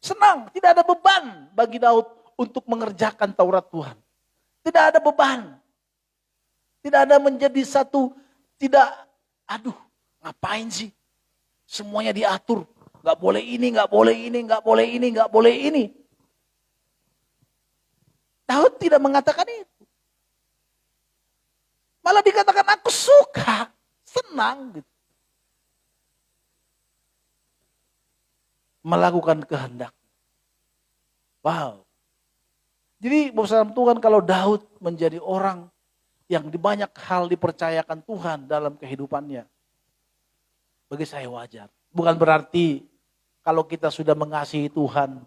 Senang, tidak ada beban bagi Daud untuk mengerjakan Taurat Tuhan. Tidak ada beban. Tidak ada menjadi satu, ngapain sih? Semuanya diatur. Gak boleh ini, gak boleh ini, gak boleh ini, gak boleh ini. Daud tidak mengatakan itu. Malah dikatakan aku suka, senang gitu. Melakukan kehendak. Wow. Jadi bersama Tuhan kalau Daud menjadi orang yang di banyak hal dipercayakan Tuhan dalam kehidupannya. Bagi saya wajar. Bukan berarti kalau kita sudah mengasihi Tuhan,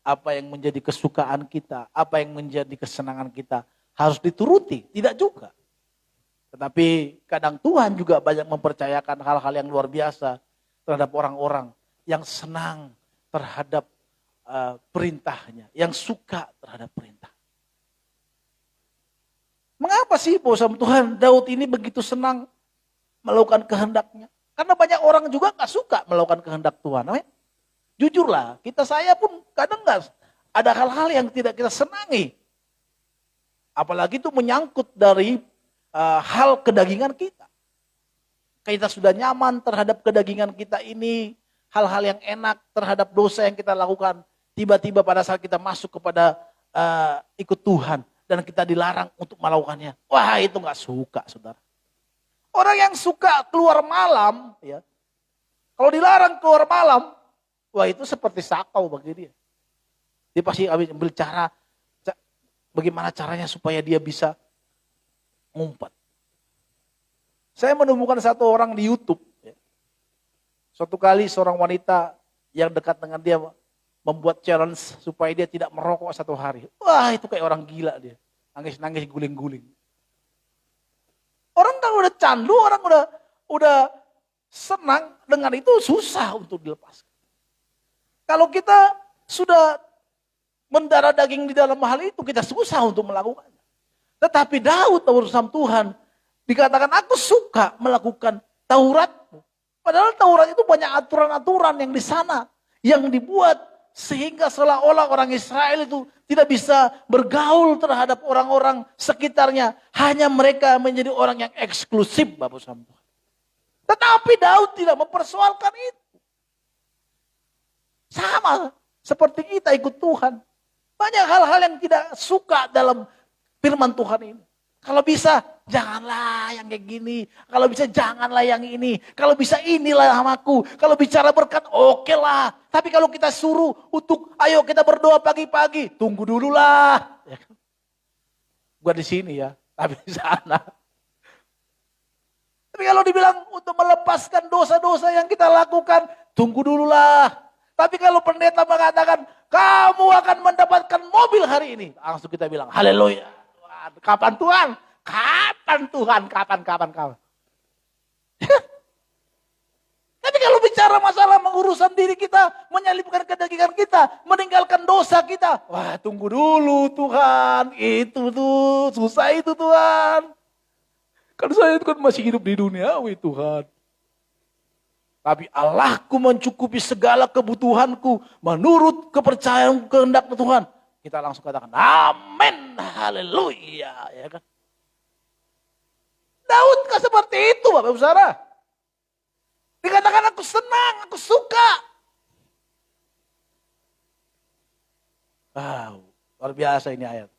apa yang menjadi kesukaan kita, apa yang menjadi kesenangan kita harus dituruti. Tidak juga. Tetapi kadang Tuhan juga banyak mempercayakan hal-hal yang luar biasa terhadap orang-orang yang senang terhadap perintahnya, yang suka terhadap perintah. Mengapa sih bersama Tuhan Daud ini begitu senang melakukan kehendaknya? Karena banyak orang juga gak suka melakukan kehendak Tuhan. Amin. Jujurlah, saya pun kadang gak ada hal-hal yang tidak kita senangi. Apalagi itu menyangkut dari hal kedagingan kita. Kita sudah nyaman terhadap kedagingan kita ini, hal-hal yang enak terhadap dosa yang kita lakukan. Tiba-tiba pada saat kita masuk kepada ikut Tuhan dan kita dilarang untuk melakukannya. Wah, itu gak suka, saudara. Orang yang suka keluar malam, ya, kalau dilarang keluar malam, wah itu seperti sakau bagi dia. Dia pasti ambil cara, bagaimana caranya supaya dia bisa ngumpet. Saya menemukan satu orang di YouTube. Ya. Suatu kali seorang wanita yang dekat dengan dia membuat challenge supaya dia tidak merokok 1 hari. Wah itu kayak orang gila dia. Nangis-nangis guling-guling. Orang kan udah candu, orang udah senang dengan itu susah untuk dilepaskan. Kalau kita sudah mendarah daging di dalam hal itu, kita susah untuk melakukannya. Tetapi Daud bersama Tuhan dikatakan aku suka melakukan Tauratmu. Padahal Taurat itu banyak aturan-aturan yang di sana yang dibuat sehingga seolah-olah orang Israel itu tidak bisa bergaul terhadap orang-orang sekitarnya. Hanya mereka menjadi orang yang eksklusif Bapak sama Tuhan. Tetapi Daud tidak mempersoalkan itu. Sama seperti kita ikut Tuhan. Banyak hal-hal yang tidak suka dalam firman Tuhan ini. Kalau bisa janganlah yang kayak gini. Kalau bisa janganlah yang ini. Kalau bisa inilah hamaku. Kalau bicara berkat oke lah. Tapi kalau kita suruh untuk ayo kita berdoa pagi-pagi. Tunggu dulu lah. Ya kan? Bukan di sini ya. Tapi di sana. Tapi kalau dibilang untuk melepaskan dosa-dosa yang kita lakukan. Tunggu dulu lah. Tapi kalau pendeta mengatakan kamu akan mendapatkan mobil hari ini. Langsung kita bilang haleluya. Kapan Tuhan? Kapan Tuhan? Kapan? Tapi kalau bicara masalah mengurusan diri kita, menyalipkan kedagingan kita, meninggalkan dosa kita. Wah tunggu dulu Tuhan. Itu tuh, susah itu Tuhan. Kan saya itu kan masih hidup di duniawi Tuhan. Tapi Allahku mencukupi segala kebutuhanku menurut kepercayaan kehendak Tuhan. Kita langsung katakan amin, haleluya, ya kan? Daud kan seperti itu Bapak Ibu Saudara. Dikatakan aku senang, aku suka. Wow, luar biasa ini ayat.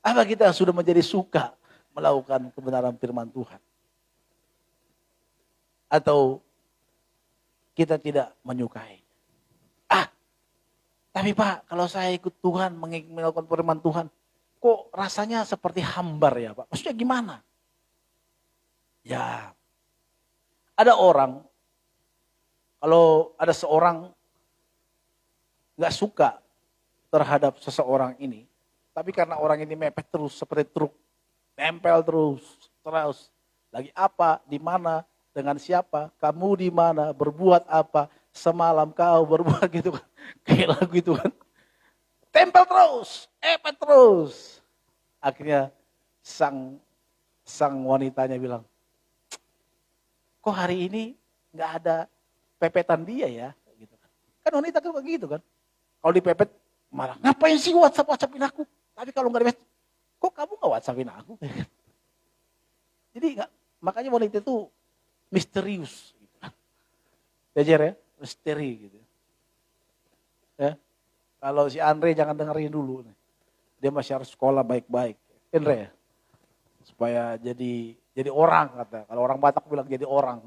Apa kita sudah menjadi suka melakukan kebenaran firman Tuhan? Atau kita tidak menyukai? Tapi Pak, kalau saya ikut Tuhan, melakukan firman Tuhan, kok rasanya seperti hambar ya Pak? Maksudnya gimana? Ya, ada orang, kalau ada seorang gak suka terhadap seseorang ini, tapi karena orang ini mepet terus seperti truk, nempel terus, lagi apa, di mana, dengan siapa, kamu di mana, berbuat apa, semalam kau berbuat gitu kan. Kayak lagu itu kan. Tempel terus, epet terus. Akhirnya sang wanitanya bilang, kok hari ini gak ada pepetan dia ya? Gitu kan. Kan wanita kan begitu kan. Kalau dipepet marah, ngapain sih WhatsAppin aku? Tapi kalau gak dipepet, kok kamu gak WhatsAppin aku? Jadi makanya wanita itu misterius. Gitu kan. Belajar ya, misteri gitu. Ya. Kalau si Andre jangan dengerin dulu. Dia masih harus sekolah baik-baik. Andre ya? Supaya jadi orang kata. Kalau orang Batak bilang jadi orang.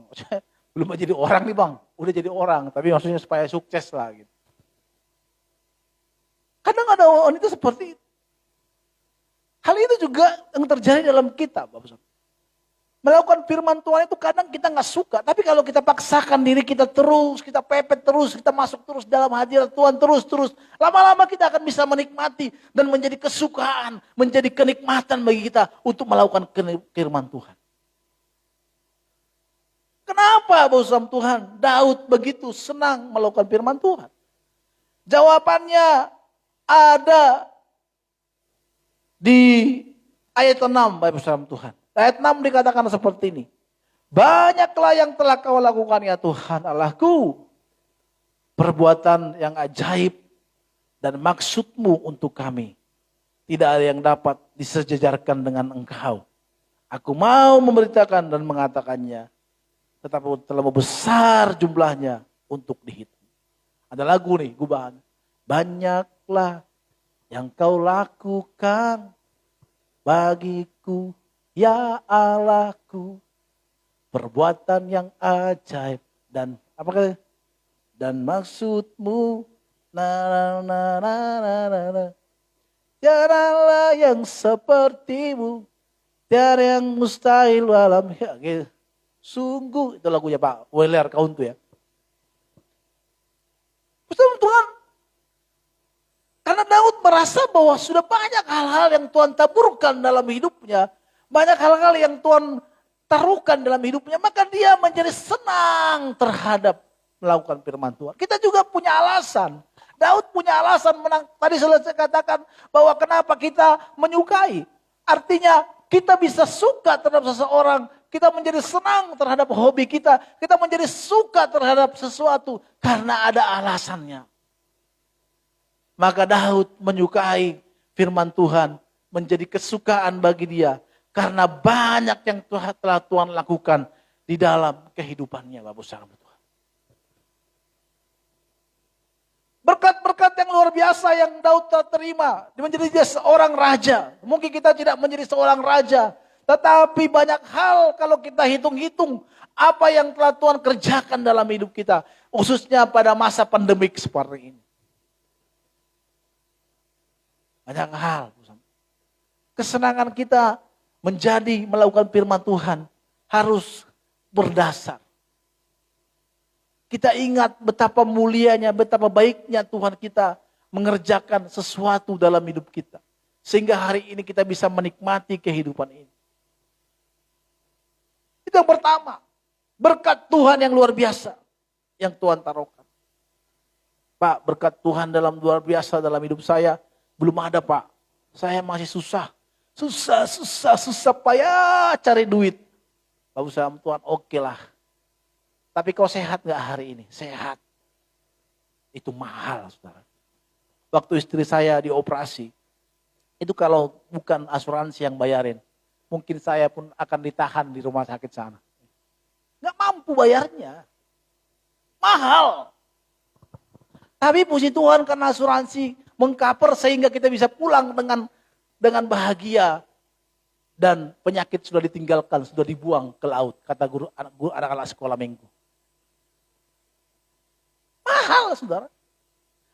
Belum jadi orang nih bang, udah jadi orang. Tapi maksudnya supaya sukses lah gitu. Kadang ada wanita seperti itu. Hal itu juga yang terjadi dalam kita, Bapak Saudara. Melakukan firman Tuhan itu kadang kita nggak suka. Tapi kalau kita paksakan diri kita terus, kita pepet terus, kita masuk terus dalam hadirat Tuhan terus. Lama-lama kita akan bisa menikmati dan menjadi kesukaan, menjadi kenikmatan bagi kita untuk melakukan firman Tuhan. Kenapa Bapak Saudara Tuhan? Daud begitu senang melakukan firman Tuhan. Jawabannya ada di ayat 6 Bapak Saudara Tuhan. Ayat 6 dikatakan seperti ini. Banyaklah yang telah kau lakukan ya Tuhan Allahku. Perbuatan yang ajaib dan maksudmu untuk kami. Tidak ada yang dapat disejajarkan dengan engkau. Aku mau memberitakan dan mengatakannya. Tetapi terlalu besar jumlahnya untuk dihitung. Ada lagu nih, gubahan. Banyaklah yang kau lakukan bagiku. Ya Allahku, perbuatan yang ajaib dan apa kata? Dan maksudmu, tiadalah yang sepertimu, tiada yang mustahil alam. Ya, gitu. Sungguh itu lagunya Pak Weller Kauntu ya. Tuhan, karena Daud merasa bahwa sudah banyak hal-hal yang Tuhan taburkan dalam hidupnya. Banyak hal-hal yang Tuhan taruhkan dalam hidupnya. Maka dia menjadi senang terhadap melakukan firman Tuhan. Kita juga punya alasan. Daud punya alasan menang. Tadi saya katakan bahwa kenapa kita menyukai. Artinya kita bisa suka terhadap seseorang. Kita menjadi senang terhadap hobi kita. Kita menjadi suka terhadap sesuatu. Karena ada alasannya. Maka Daud menyukai firman Tuhan. Menjadi kesukaan bagi dia. Karena banyak yang telah Tuhan lakukan di dalam kehidupannya, Bapak Saudara Tuhan. Berkat-berkat yang luar biasa yang Daud telah terima. Menjadi dia seorang raja. Mungkin kita tidak menjadi seorang raja. Tetapi banyak hal kalau kita hitung-hitung. Apa yang telah Tuhan kerjakan dalam hidup kita. Khususnya pada masa pandemik seperti ini. Banyak hal. Kesenangan kita menjadi melakukan firman Tuhan harus berdasar. Kita ingat betapa mulianya, betapa baiknya Tuhan kita mengerjakan sesuatu dalam hidup kita. Sehingga hari ini kita bisa menikmati kehidupan ini. Itu yang pertama. Berkat Tuhan yang luar biasa. Yang Tuhan taruhkan. Pak, berkat Tuhan dalam luar biasa dalam hidup saya. Belum ada Pak. Saya masih susah. Susah payah cari duit. Bapak sama Tuhan, oke lah. Tapi kau sehat gak hari ini? Sehat. Itu mahal, saudara. Waktu istri saya dioperasi, itu kalau bukan asuransi yang bayarin, mungkin saya pun akan ditahan di rumah sakit sana. Gak mampu bayarnya. Mahal. Tapi puji Tuhan karena asuransi mengcover sehingga kita bisa pulang dengan bahagia dan penyakit sudah ditinggalkan, sudah dibuang ke laut, kata guru anak-anak sekolah minggu. Mahal, saudara.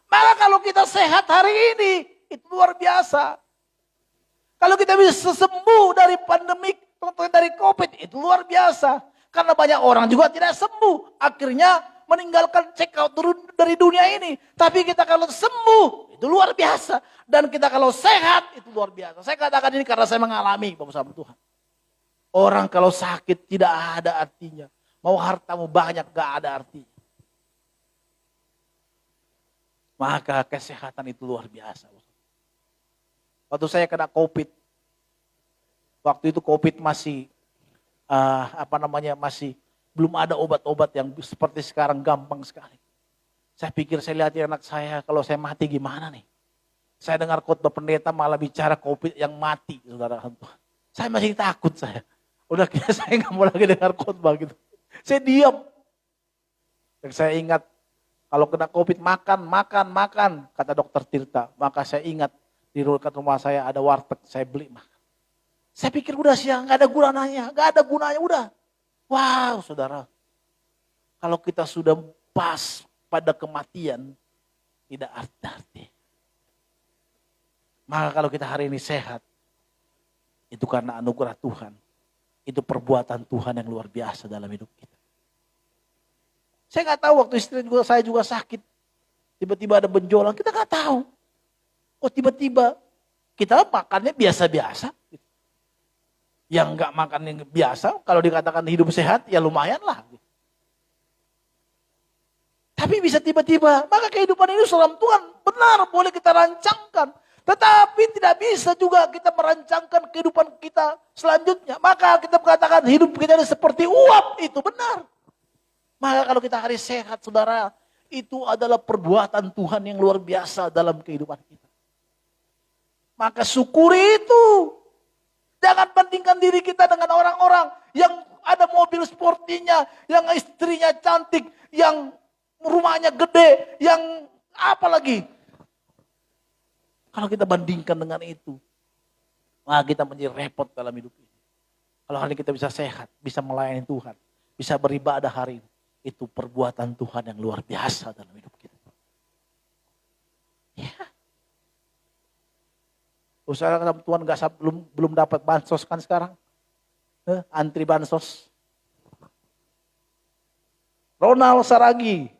Malah kalau kita sehat hari ini, itu luar biasa. Kalau kita bisa sembuh dari pandemik, dari COVID, itu luar biasa. Karena banyak orang juga tidak sembuh. Akhirnya meninggalkan check out dari dunia ini. Tapi kita kalau sembuh, itu luar biasa. Dan kita kalau sehat, itu luar biasa. Saya katakan ini karena saya mengalami, Bapak Sahabat Tuhan. Orang kalau sakit tidak ada artinya. Mau hartamu banyak, gak ada artinya. Maka kesehatan itu luar biasa. Waktu saya kena COVID. Waktu itu COVID masih, masih belum ada obat-obat yang seperti sekarang gampang sekali. Saya pikir saya lihat anak saya, kalau saya mati gimana nih. Saya dengar khotbah pendeta malah bicara COVID yang mati, saudara Tuhan. Saya masih takut saya. Udah kira saya nggak mau lagi dengar khotbah gitu. Saya diam. Dan saya ingat Kalau kena COVID makan. Kata dokter Tirta. Maka saya ingat di dekat rumah saya ada warteg, saya beli makan. Saya pikir udah siang, gak ada gunanya, udah. Wow saudara. Kalau kita sudah pas pada kematian, tidak arti. Maka kalau kita hari ini sehat, itu karena anugerah Tuhan. Itu perbuatan Tuhan yang luar biasa dalam hidup kita. Saya nggak tahu waktu saya juga sakit. Tiba-tiba ada benjolan, kita nggak tahu. Kok tiba-tiba kita makannya biasa-biasa. Yang nggak makan yang biasa, kalau dikatakan hidup sehat, ya lumayan lah. Tapi bisa tiba-tiba, maka kehidupan ini dalam Tuhan benar boleh kita rancangkan. Tetapi tidak bisa juga kita merancangkan kehidupan kita selanjutnya. Maka kita mengatakan hidup kita ini seperti uap, itu benar. Maka kalau kita hari sehat saudara, itu adalah perbuatan Tuhan yang luar biasa dalam kehidupan kita. Maka syukuri itu. Jangan bandingkan diri kita dengan orang-orang yang ada mobil sportinya, yang istrinya cantik, yang rumahnya gede, yang apa lagi. Kalau kita bandingkan dengan itu, maka kita menjadi repot dalam hidup ini. Kalau hari ini kita bisa sehat, bisa melayani Tuhan, bisa beribadah hari ini, itu perbuatan Tuhan yang luar biasa dalam hidup kita. Ya. Usaha Tuhan belum dapat bansos kan sekarang? Antri bansos. Ronald Saragi.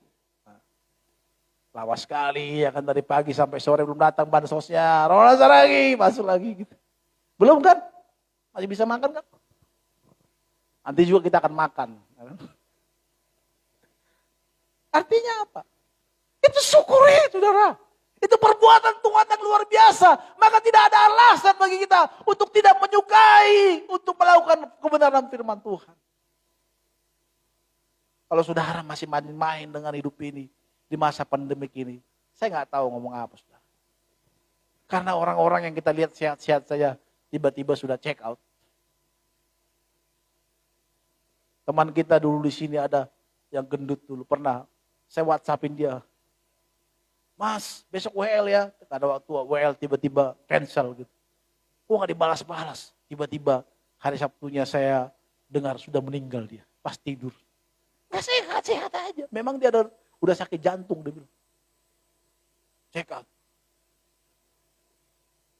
Lawas sekali, ya kan dari pagi sampai sore belum datang bansosnya. Ronald Saragi, masuk lagi gitu. Belum kan? Masih bisa makan kan? Nanti juga kita akan makan. Artinya apa? Itu syukuri, saudara. Itu perbuatan Tuhan yang luar biasa. Maka tidak ada alasan bagi kita untuk tidak menyukai, untuk melakukan kebenaran firman Tuhan. Kalau saudara masih main-main dengan hidup ini, di masa pandemik ini, saya nggak tahu ngomong apa, saudara. Karena orang-orang yang kita lihat sehat-sehat saja, tiba-tiba sudah check out. Teman kita dulu di sini ada yang gendut dulu, pernah saya WhatsAppin dia, Mas, besok WL ya. Ada waktu WL tiba-tiba cancel gitu. Kok nggak dibalas-balas? Tiba-tiba hari Sabtunya saya dengar sudah meninggal dia, pas tidur. Nggak sehat-sehat aja. Memang dia udah sakit jantung dia bilang. Check out.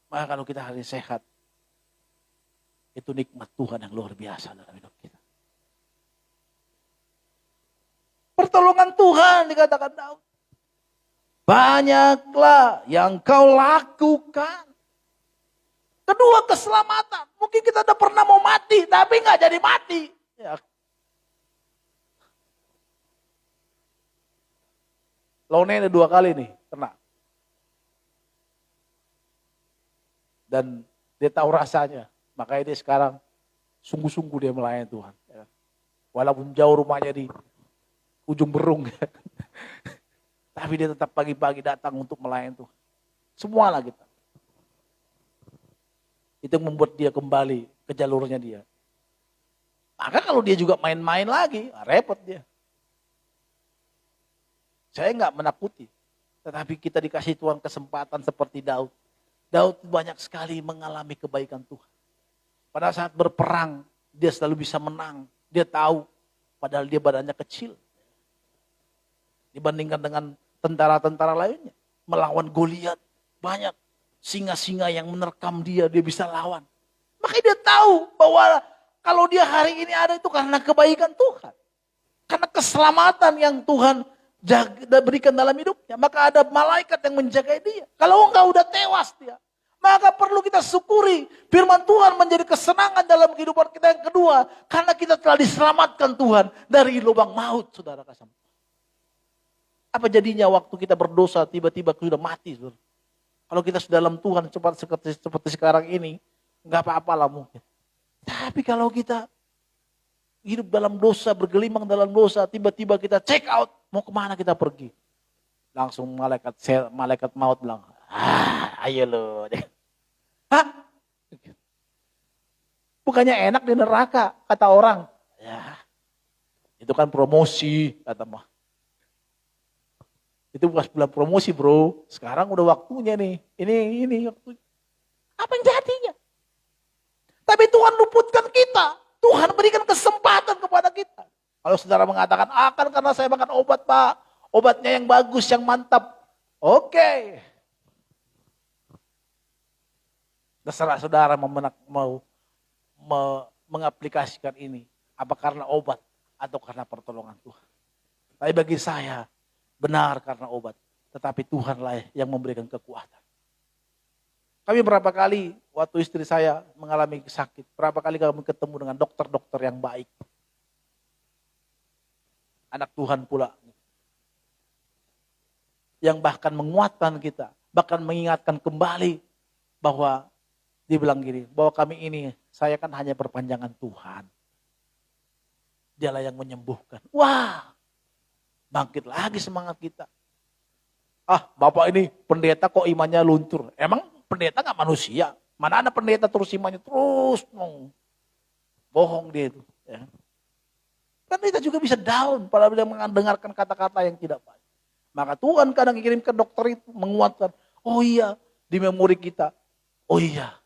Maka kalau kita hari sehat, itu nikmat Tuhan yang luar biasa dalam hidup kita. Pertolongan Tuhan dikatakan Daud. Banyaklah yang kau lakukan. Kedua, keselamatan. Mungkin kita udah pernah mau mati, tapi nggak jadi mati. Ya. Lone ada 2 kali nih, kena. Dan dia tahu rasanya. Makanya dia sekarang sungguh-sungguh dia melayani Tuhan. Walaupun jauh rumahnya di ujung Berung. Tapi dia tetap pagi-pagi datang untuk melayani Tuhan. Semualah kita. Itu membuat dia kembali ke jalurnya dia. Maka kalau dia juga main-main lagi, repot dia. Saya nggak menakuti. Tetapi kita dikasih Tuhan kesempatan seperti Daud. Daud banyak sekali mengalami kebaikan Tuhan. Pada saat berperang, dia selalu bisa menang. Dia tahu, padahal dia badannya kecil. Dibandingkan dengan tentara-tentara lainnya. Melawan Goliat, banyak singa-singa yang menerkam dia bisa lawan. Makanya dia tahu bahwa kalau dia hari ini ada itu karena kebaikan Tuhan. Karena keselamatan yang Tuhan berikan dalam hidupnya. Maka ada malaikat yang menjaga dia. Kalau enggak udah tewas dia. Maka perlu kita syukuri. Firman Tuhan menjadi kesenangan dalam kehidupan kita. Yang kedua, karena kita telah diselamatkan Tuhan dari lubang maut, saudara kasih. Apa jadinya waktu kita berdosa tiba-tiba sudah mati, saudara? Kalau kita sudah dalam Tuhan seperti sekarang ini, enggak apa-apalah mungkin. Tapi kalau kita hidup dalam dosa, bergelimang dalam dosa, tiba-tiba kita check out, mau kemana kita pergi? Langsung malaikat maut bilang, ayo lo. Hah? Bukannya enak di neraka, kata orang. Ya, itu kan promosi, kata mah. Itu pas bulan promosi bro. Sekarang udah waktunya nih. Ini waktunya. Apa yang jadinya? Tapi Tuhan luputkan kita. Tuhan berikan kesempatan kepada kita. Kalau saudara mengatakan, akan karena saya makan obat Pak. Obatnya yang bagus, yang mantap. Oke. Terserah saudara mau mengaplikasikan ini. Apa karena obat atau karena pertolongan Tuhan. Tapi bagi saya, benar karena obat. Tetapi Tuhanlah yang memberikan kekuatan. Kami berapa kali waktu istri saya mengalami sakit. Berapa kali kami ketemu dengan dokter-dokter yang baik. Anak Tuhan pula. Yang bahkan menguatkan kita. Bahkan mengingatkan kembali bahwa dibilang gini. Bahwa kami ini, saya kan hanya perpanjangan Tuhan. Dialah yang menyembuhkan. Wah, bangkit lagi semangat kita. Ah, Bapak ini pendeta kok imannya luntur. Emang pendeta gak manusia? Mana ada pendeta terus imannya terus bohong dia itu. Ya. Kan kita juga bisa down pada bila mendengarkan kata-kata yang tidak baik. Maka Tuhan kadang kirimkan dokter itu menguatkan. Oh iya, di memori kita. Oh iya,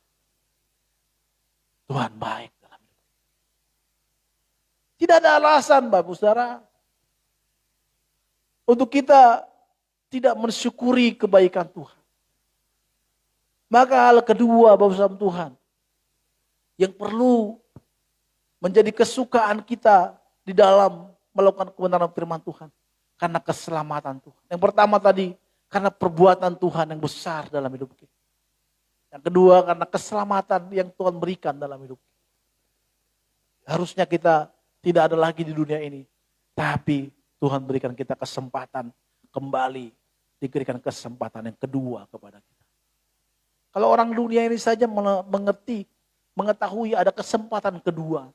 Tuhan baik. Tidak ada alasan Bapak Saudara untuk kita tidak mensyukuri kebaikan Tuhan. Maka hal kedua Bapak Saudara Tuhan yang perlu menjadi kesukaan kita di dalam melakukan kebenaran firman Tuhan karena keselamatan Tuhan. Yang pertama tadi karena perbuatan Tuhan yang besar dalam hidup kita. Yang kedua karena keselamatan yang Tuhan berikan dalam hidup kita. Harusnya kita tidak ada lagi di dunia ini. Tapi Tuhan berikan kita kesempatan kembali. Diberikan kesempatan yang kedua kepada kita. Kalau orang dunia ini saja mengetahui ada kesempatan kedua.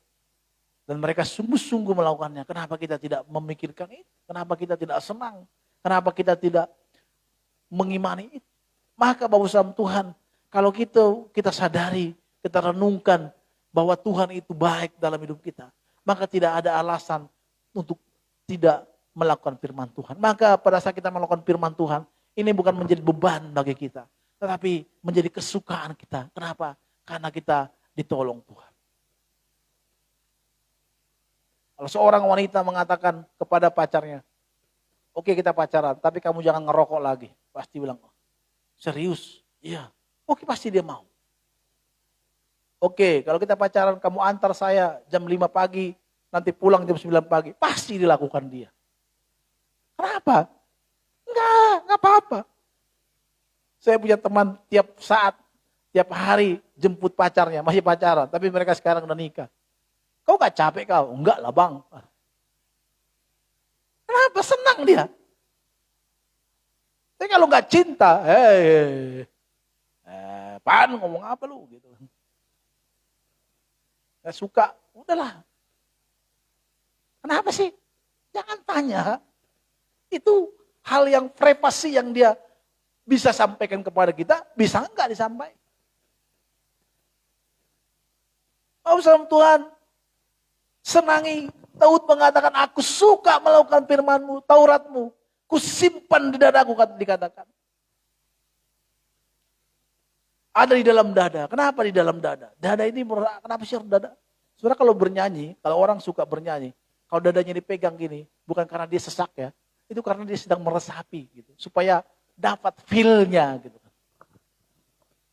Dan mereka sungguh-sungguh melakukannya. Kenapa kita tidak memikirkan itu? Kenapa kita tidak senang? Kenapa kita tidak mengimani itu? Maka Bapak Saudara Tuhan, kalau kita sadari, kita renungkan bahwa Tuhan itu baik dalam hidup kita. Maka tidak ada alasan untuk tidak melakukan firman Tuhan. Maka pada saat kita melakukan firman Tuhan, ini bukan menjadi beban bagi kita. Tetapi menjadi kesukaan kita. Kenapa? Karena kita ditolong Tuhan. Kalau seorang wanita mengatakan kepada pacarnya, oke kita pacaran, tapi kamu jangan ngerokok lagi. Pasti bilang, serius? Iya. Oke pasti dia mau. Oke, kalau kita pacaran, kamu antar saya jam 5 pagi, nanti pulang jam 9 pagi. Pasti dilakukan dia. Kenapa? Enggak apa-apa. Saya punya teman tiap saat, tiap hari jemput pacarnya, masih pacaran. Tapi mereka sekarang udah nikah. Kau gak capek kau? Enggak lah bang. Kenapa? Senang dia. Tapi kalau gak cinta, pan ngomong apa lu? Gitu. Gak suka, udahlah. Kenapa sih? Jangan tanya. Itu hal yang privasi yang dia bisa sampaikan kepada kita, bisa enggak disampaikan. Oh sama Tuhan, senangi. Daud mengatakan, aku suka melakukan firman-Mu, Taurat-Mu. Kusimpan di dadaku, dikatakan. Ada di dalam dada. Kenapa di dalam dada? Dada ini, kenapa sih dada? Sebenarnya kalau bernyanyi, kalau orang suka bernyanyi, kalau dadanya dipegang gini, bukan karena dia sesak ya, itu karena dia sedang meresapi gitu, supaya dapat feel-nya gitu.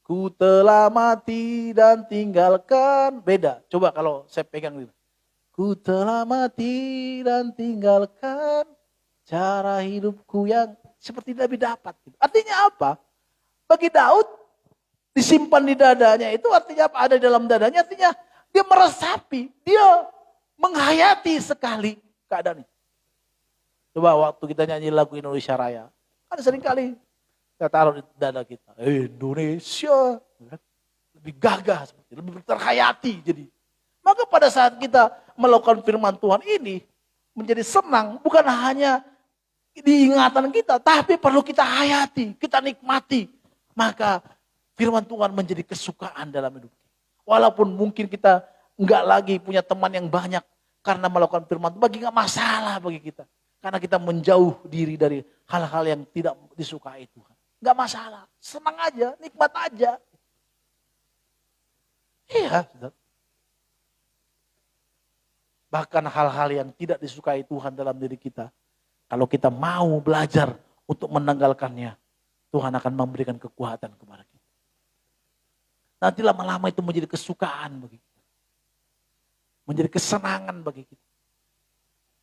Ku telah mati dan tinggalkan, beda. Coba kalau saya pegang gitu. Ku telah mati dan tinggalkan cara hidupku yang seperti Nabi dapat. Gitu. Artinya apa? Bagi Daud, disimpan di dadanya itu artinya apa? Ada di dalam dadanya artinya dia meresapi, dia menghayati sekali keadaan itu. Coba waktu kita nyanyi lagu Indonesia Raya, kan sering kali kita taruh di dada kita. Indonesia, lebih gagah, lebih terhayati. Jadi, maka pada saat kita melakukan firman Tuhan ini, menjadi senang bukan hanya diingatan kita, tapi perlu kita hayati, kita nikmati. Maka firman Tuhan menjadi kesukaan dalam hidup kita. Walaupun mungkin kita enggak lagi punya teman yang banyak karena melakukan firman Tuhan, bagi enggak masalah bagi kita. Karena kita menjauh diri dari hal-hal yang tidak disukai Tuhan. Gak masalah, senang aja, nikmat aja. Iya, saudara. Bahkan hal-hal yang tidak disukai Tuhan dalam diri kita, kalau kita mau belajar untuk menanggalkannya, Tuhan akan memberikan kekuatan kepada kita. Nanti lama-lama itu menjadi kesukaan bagi kita. Menjadi kesenangan bagi kita.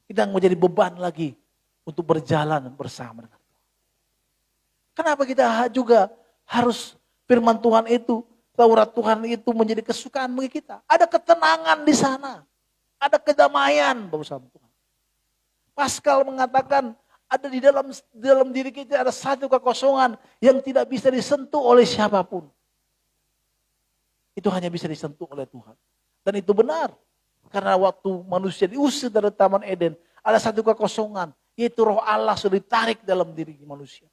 Kita menjadi beban lagi untuk berjalan bersama dengan Tuhan. Kenapa kita juga harus firman Tuhan itu, Taurat Tuhan itu menjadi kesukaan bagi kita? Ada ketenangan di sana. Ada kedamaian bersama Tuhan. Pascal mengatakan ada di dalam diri kita ada satu kekosongan yang tidak bisa disentuh oleh siapapun. Itu hanya bisa disentuh oleh Tuhan. Dan itu benar. Karena waktu manusia diusir dari Taman Eden, ada satu kekosongan, yaitu roh Allah sudah ditarik dalam diri manusia.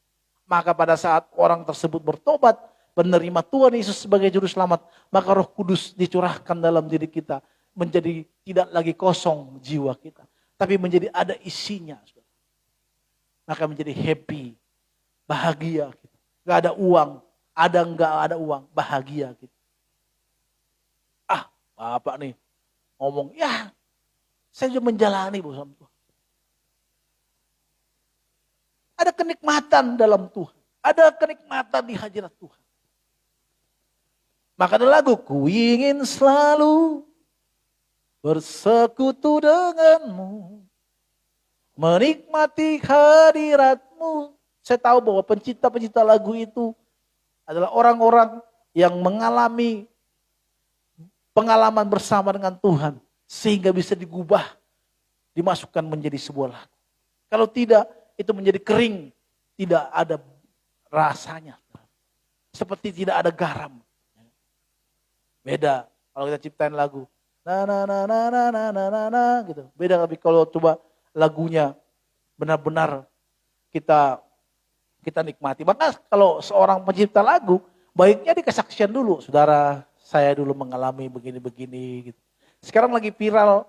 Maka pada saat orang tersebut bertobat, menerima Tuhan Yesus sebagai juru selamat, maka Roh Kudus dicurahkan dalam diri kita, menjadi tidak lagi kosong jiwa kita, tapi menjadi ada isinya. Maka menjadi happy, bahagia. Gak ada uang, nggak ada uang, bahagia kita. Bapak nih ngomong, ya saya juga menjalani bersama Tuhan. Ada kenikmatan dalam Tuhan. Ada kenikmatan di hadirat Tuhan. Maka ada lagu, ku ingin selalu bersekutu denganmu, menikmati hadiratmu. Saya tahu bahwa pencipta-pencipta lagu itu adalah orang-orang yang mengalami pengalaman bersama dengan Tuhan, sehingga bisa digubah, dimasukkan menjadi sebuah lagu. Kalau tidak, itu menjadi kering, tidak ada rasanya. Seperti tidak ada garam. Beda kalau kita ciptain lagu, gitu. Beda tapi kalau coba lagunya benar-benar kita nikmati. Maka kalau seorang pencipta lagu, baiknya dikesaksian dulu, saudara. Saya dulu mengalami begini-begini gitu. Sekarang lagi viral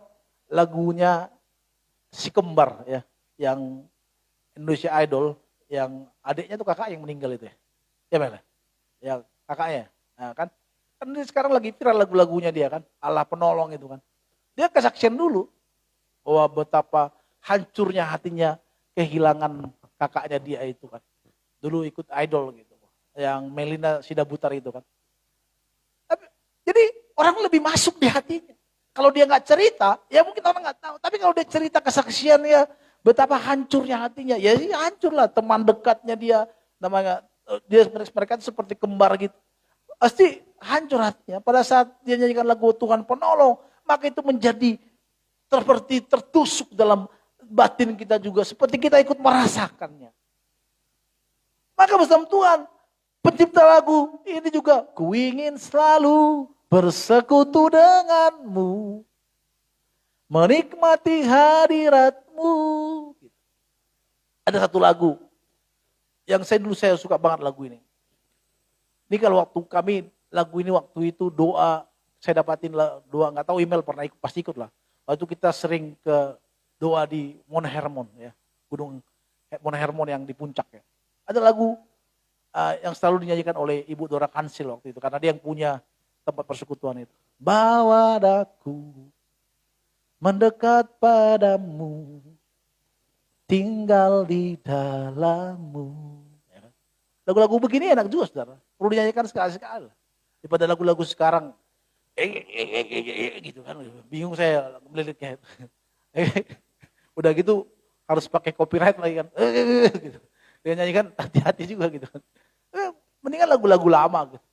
lagunya si kembar ya, yang Indonesia Idol, yang adiknya tuh kakak yang meninggal itu ya. Ya Mel? Ya kakaknya. Nah, kan ini sekarang lagi viral lagu-lagunya dia kan, Allah penolong itu kan. Dia kesaksian dulu bahwa betapa hancurnya hatinya kehilangan kakaknya dia itu kan. Dulu ikut idol gitu. Yang Melina Sidabutar itu kan. Jadi orang lebih masuk di hatinya. Kalau dia nggak cerita, ya mungkin orang nggak tahu. Tapi kalau dia cerita kesaksiannya, betapa hancurnya hatinya, ya hancur lah. Teman dekatnya dia, namanya mereka seperti kembar gitu. Pasti hancur hatinya. Pada saat dia nyanyikan lagu Tuhan Penolong, maka itu menjadi seperti tertusuk dalam batin kita juga, seperti kita ikut merasakannya. Maka bersama Tuhan, pencipta lagu ini juga, ku ingin selalu bersekutu denganmu, menikmati hadiratmu. Ada satu lagu yang saya suka banget lagu ini. Ini kalau waktu kami lagu ini waktu itu doa, saya dapatin doa, nggak tahu email pernah ikut, pasti ikut lah. Waktu kita sering ke doa di Mount Hermon ya, Gunung Mount Hermon yang di puncak ya. Ada lagu yang selalu dinyanyikan oleh Ibu Dora Kansil waktu itu, karena dia yang punya tempat persekutuan itu. Bawa daku mendekat padamu, tinggal di dalammu. Lagu-lagu begini enak juga saudara, perlu dinyanyikan sekali-sekali. Daripada lagu-lagu sekarang, gitu kan, bingung saya meliriknya itu. Udah gitu harus pakai copyright lagi kan, gitu. Dia nyanyikan hati-hati juga gitu kan. Mendingan lagu-lagu lama gitu.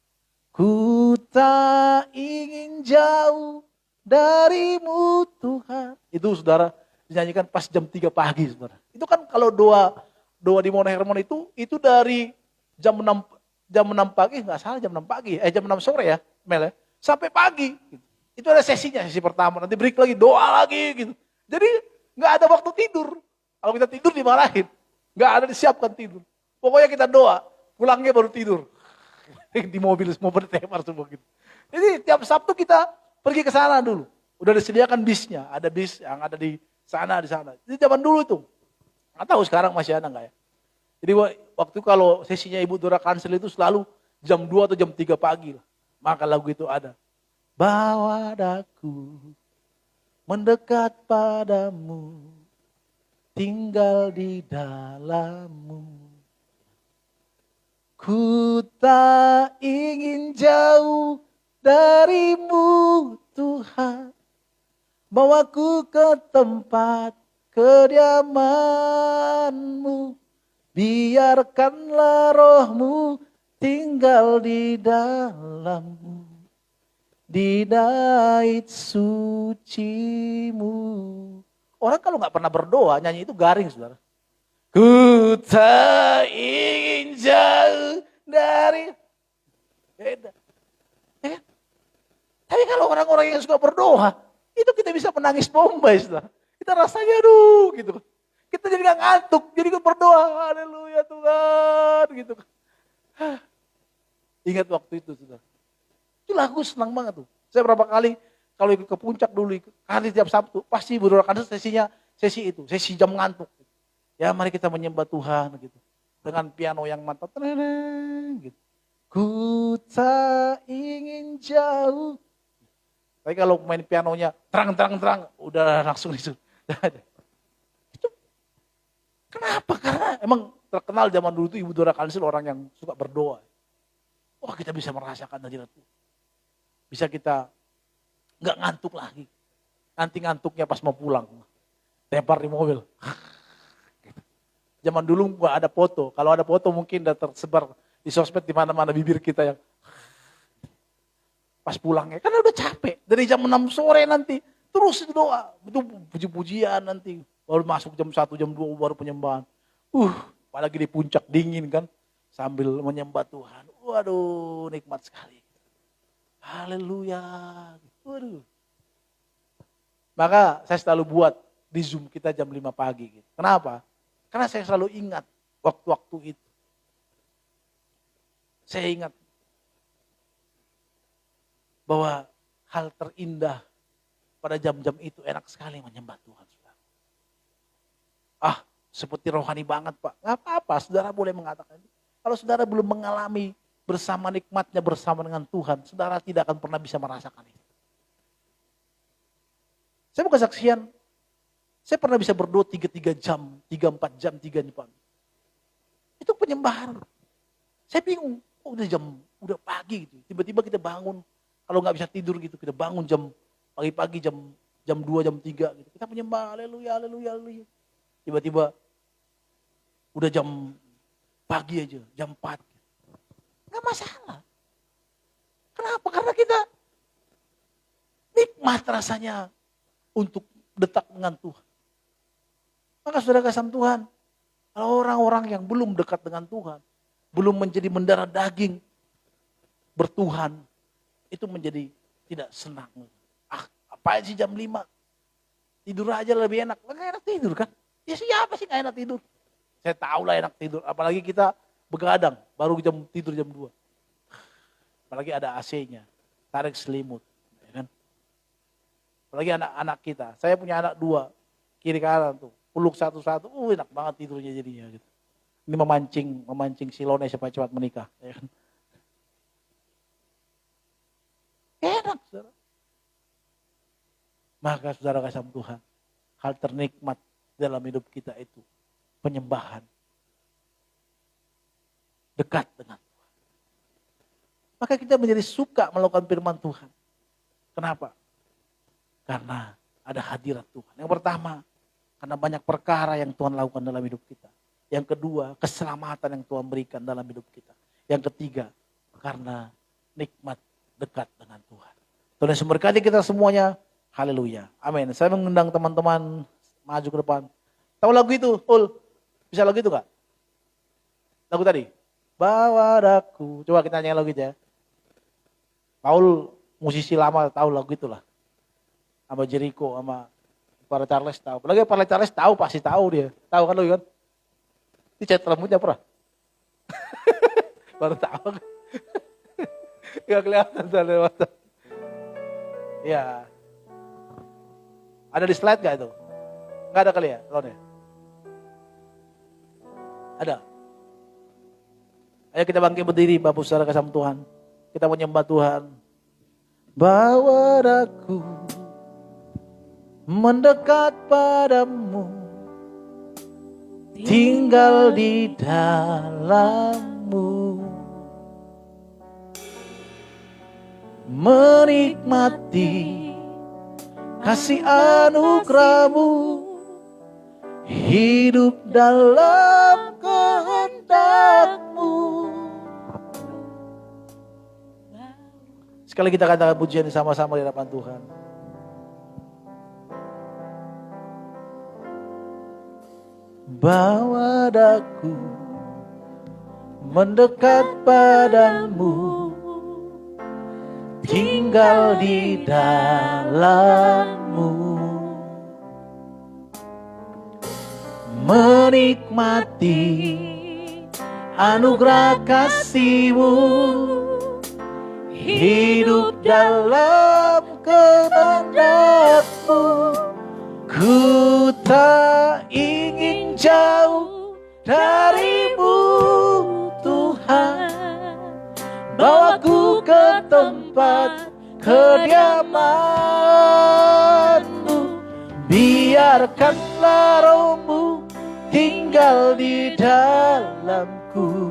Ku tak ingin jauh darimu Tuhan. Itu saudara dinyanyikan pas jam 3 pagi saudara. Itu kan kalau doa di Mount Hermon itu dari jam 6 pagi, nggak salah jam 6 pagi, jam 6 sore ya Mel ya, sampai pagi. Gitu. Itu ada sesinya, sesi pertama, nanti break lagi, doa lagi gitu. Jadi nggak ada waktu tidur. Kalau kita tidur dimarahin, nggak ada disiapkan tidur. Pokoknya kita doa, pulangnya baru tidur. Di mobil semua bertempar semua gitu. Jadi tiap Sabtu kita pergi ke sana dulu. Udah disediakan bisnya, ada bis yang ada di sana. Jadi zaman dulu itu. Nggak tahu sekarang masih ada nggak ya. Jadi waktu kalau sesinya Ibu Dora Kansel itu selalu jam 2 atau jam 3 pagi. Maka lagu itu ada. Bawa daku mendekat padamu, tinggal di dalammu. Ku tak ingin jauh darimu Tuhan, bawaku ke tempat kediamanmu. Biarkanlah rohmu tinggal di dalammu, di bait sucimu. Orang kalau nggak pernah berdoa, nyanyi itu garing, saudara. Ku tak ingin jauh dari... Beda. Ya. Tapi kalau orang-orang yang suka berdoa, itu kita bisa menangis bombay, saudara. Kita rasanya aduh gitu. Kita jadi gak ngantuk, jadi kita berdoa, haleluya Tuhan gitu. Ingat waktu itu, saudara. Itu lagu senang banget tuh. Saya berapa kali kalau ikut ke puncak dulu, hari tiap Sabtu, pasti berdoakan sesi itu, sesi jam ngantuk. Ya mari kita menyembah Tuhan gitu. Dengan piano yang mantap, gitu. Ku tak ingin jauh. Tapi kalau main pianonya terang, udah langsung itu. Itu kenapa? Karena emang terkenal zaman dulu itu Ibu Dora Kansel orang yang suka berdoa. Wah kita bisa merasakan hadirat Tuhan. Bisa kita nggak ngantuk lagi. Nanti ngantuknya pas mau pulang. Tempar di mobil. Zaman dulu nggak ada foto. Kalau ada foto mungkin udah tersebar di sosmed di mana-mana bibir kita yang pas pulangnya. Karena udah capek. Dari jam 6 sore nanti terus doa. Itu puji-pujian nanti. Baru masuk jam 1, jam 2 baru penyembahan. Apalagi di puncak dingin kan. Sambil menyembah Tuhan. Waduh nikmat sekali. Haleluya. Waduh. Maka saya selalu buat di Zoom kita jam 5 pagi. Gitu. Kenapa? Karena saya selalu ingat waktu-waktu itu. Saya ingat bahwa hal terindah pada jam-jam itu enak sekali menyembah Tuhan. Seperti rohani banget Pak. Gak apa-apa, saudara boleh mengatakan itu. Kalau saudara belum mengalami bersama nikmatnya bersama dengan Tuhan, saudara tidak akan pernah bisa merasakan itu. Saya bukan saksian, saya pernah bisa berdoa 3 jam, 3-4 jam, 3 jam. Itu penyembahan. Saya bingung, udah pagi gitu. Tiba-tiba kita bangun, kalau nggak bisa tidur gitu, kita bangun pagi-pagi jam 2, jam 3 gitu. Kita menyembah, haleluya, haleluya, haleluya. Tiba-tiba udah jam pagi aja, jam 4. Nggak masalah. Kenapa? Karena kita nikmat rasanya untuk detak dengan Tuhan. Maka saudara kasih Tuhan, kalau orang-orang yang belum dekat dengan Tuhan, belum menjadi mendarah daging bertuhan, itu menjadi tidak senang. Apaan sih jam 5? Tidur aja lebih enak. Nggak enak tidur kan? Ya siapa sih nggak enak tidur? Saya tahu lah enak tidur. Apalagi kita begadang, baru tidur jam 2. Apalagi ada AC-nya, tarik selimut. Ya kan? Apalagi anak-anak kita. Saya punya anak 2, kiri kanan tuh. Peluk satu-satu, enak banget tidurnya jadinya. Gitu. Ini memancing si Lone cepat-cepat menikah. Ya kan? Enak saudara. Maka saudara kasih Tuhan, hal ternikmat dalam hidup kita itu penyembahan. Dekat dengan Tuhan. Maka kita menjadi suka melakukan firman Tuhan. Kenapa? Karena ada hadirat Tuhan. Yang pertama, karena banyak perkara yang Tuhan lakukan dalam hidup kita. Yang kedua, keselamatan yang Tuhan berikan dalam hidup kita. Yang ketiga, karena nikmat dekat dengan Tuhan. Tuhan Yesus memberkati kita semuanya. Haleluya. Amin. Saya mengundang teman-teman maju ke depan. Tahu lagu itu? Bisa lagu itu gak? Lagu tadi? Bawa daku. Coba kita nyanyi lagu itu ya. Paul musisi lama tahu lagu itulah. Sama Jericho, sama para Charles tahu. Apalagi para Charles tahu, pasti tahu dia. Tahu kan lo kan? Ini cat rambutnya pernah. Baru tahu. Gak kelihatan dari mata. Ya. Ada di slide gak itu? Gak ada kali ya? Ada? Ayo kita bangkit berdiri Bapak Saudara kasih Tuhan. Kita menyembah Tuhan. Bawa aku mendekat padamu, tinggal di dalammu, menikmati kasih anugerahmu, hidup dalam kehendak-Mu. Sekali kita katakan pujian sama-sama di hadapan Tuhan. Bawa aku mendekat padamu, tinggal di dalammu, menikmati anugerah kasih-Mu, hidup dalam kehendak-Mu. Ku tak ingin jauh dari-Mu Tuhan, bawaku ke tempat kediaman-Mu, biarkanlah Roh-Mu tinggal di dalamku,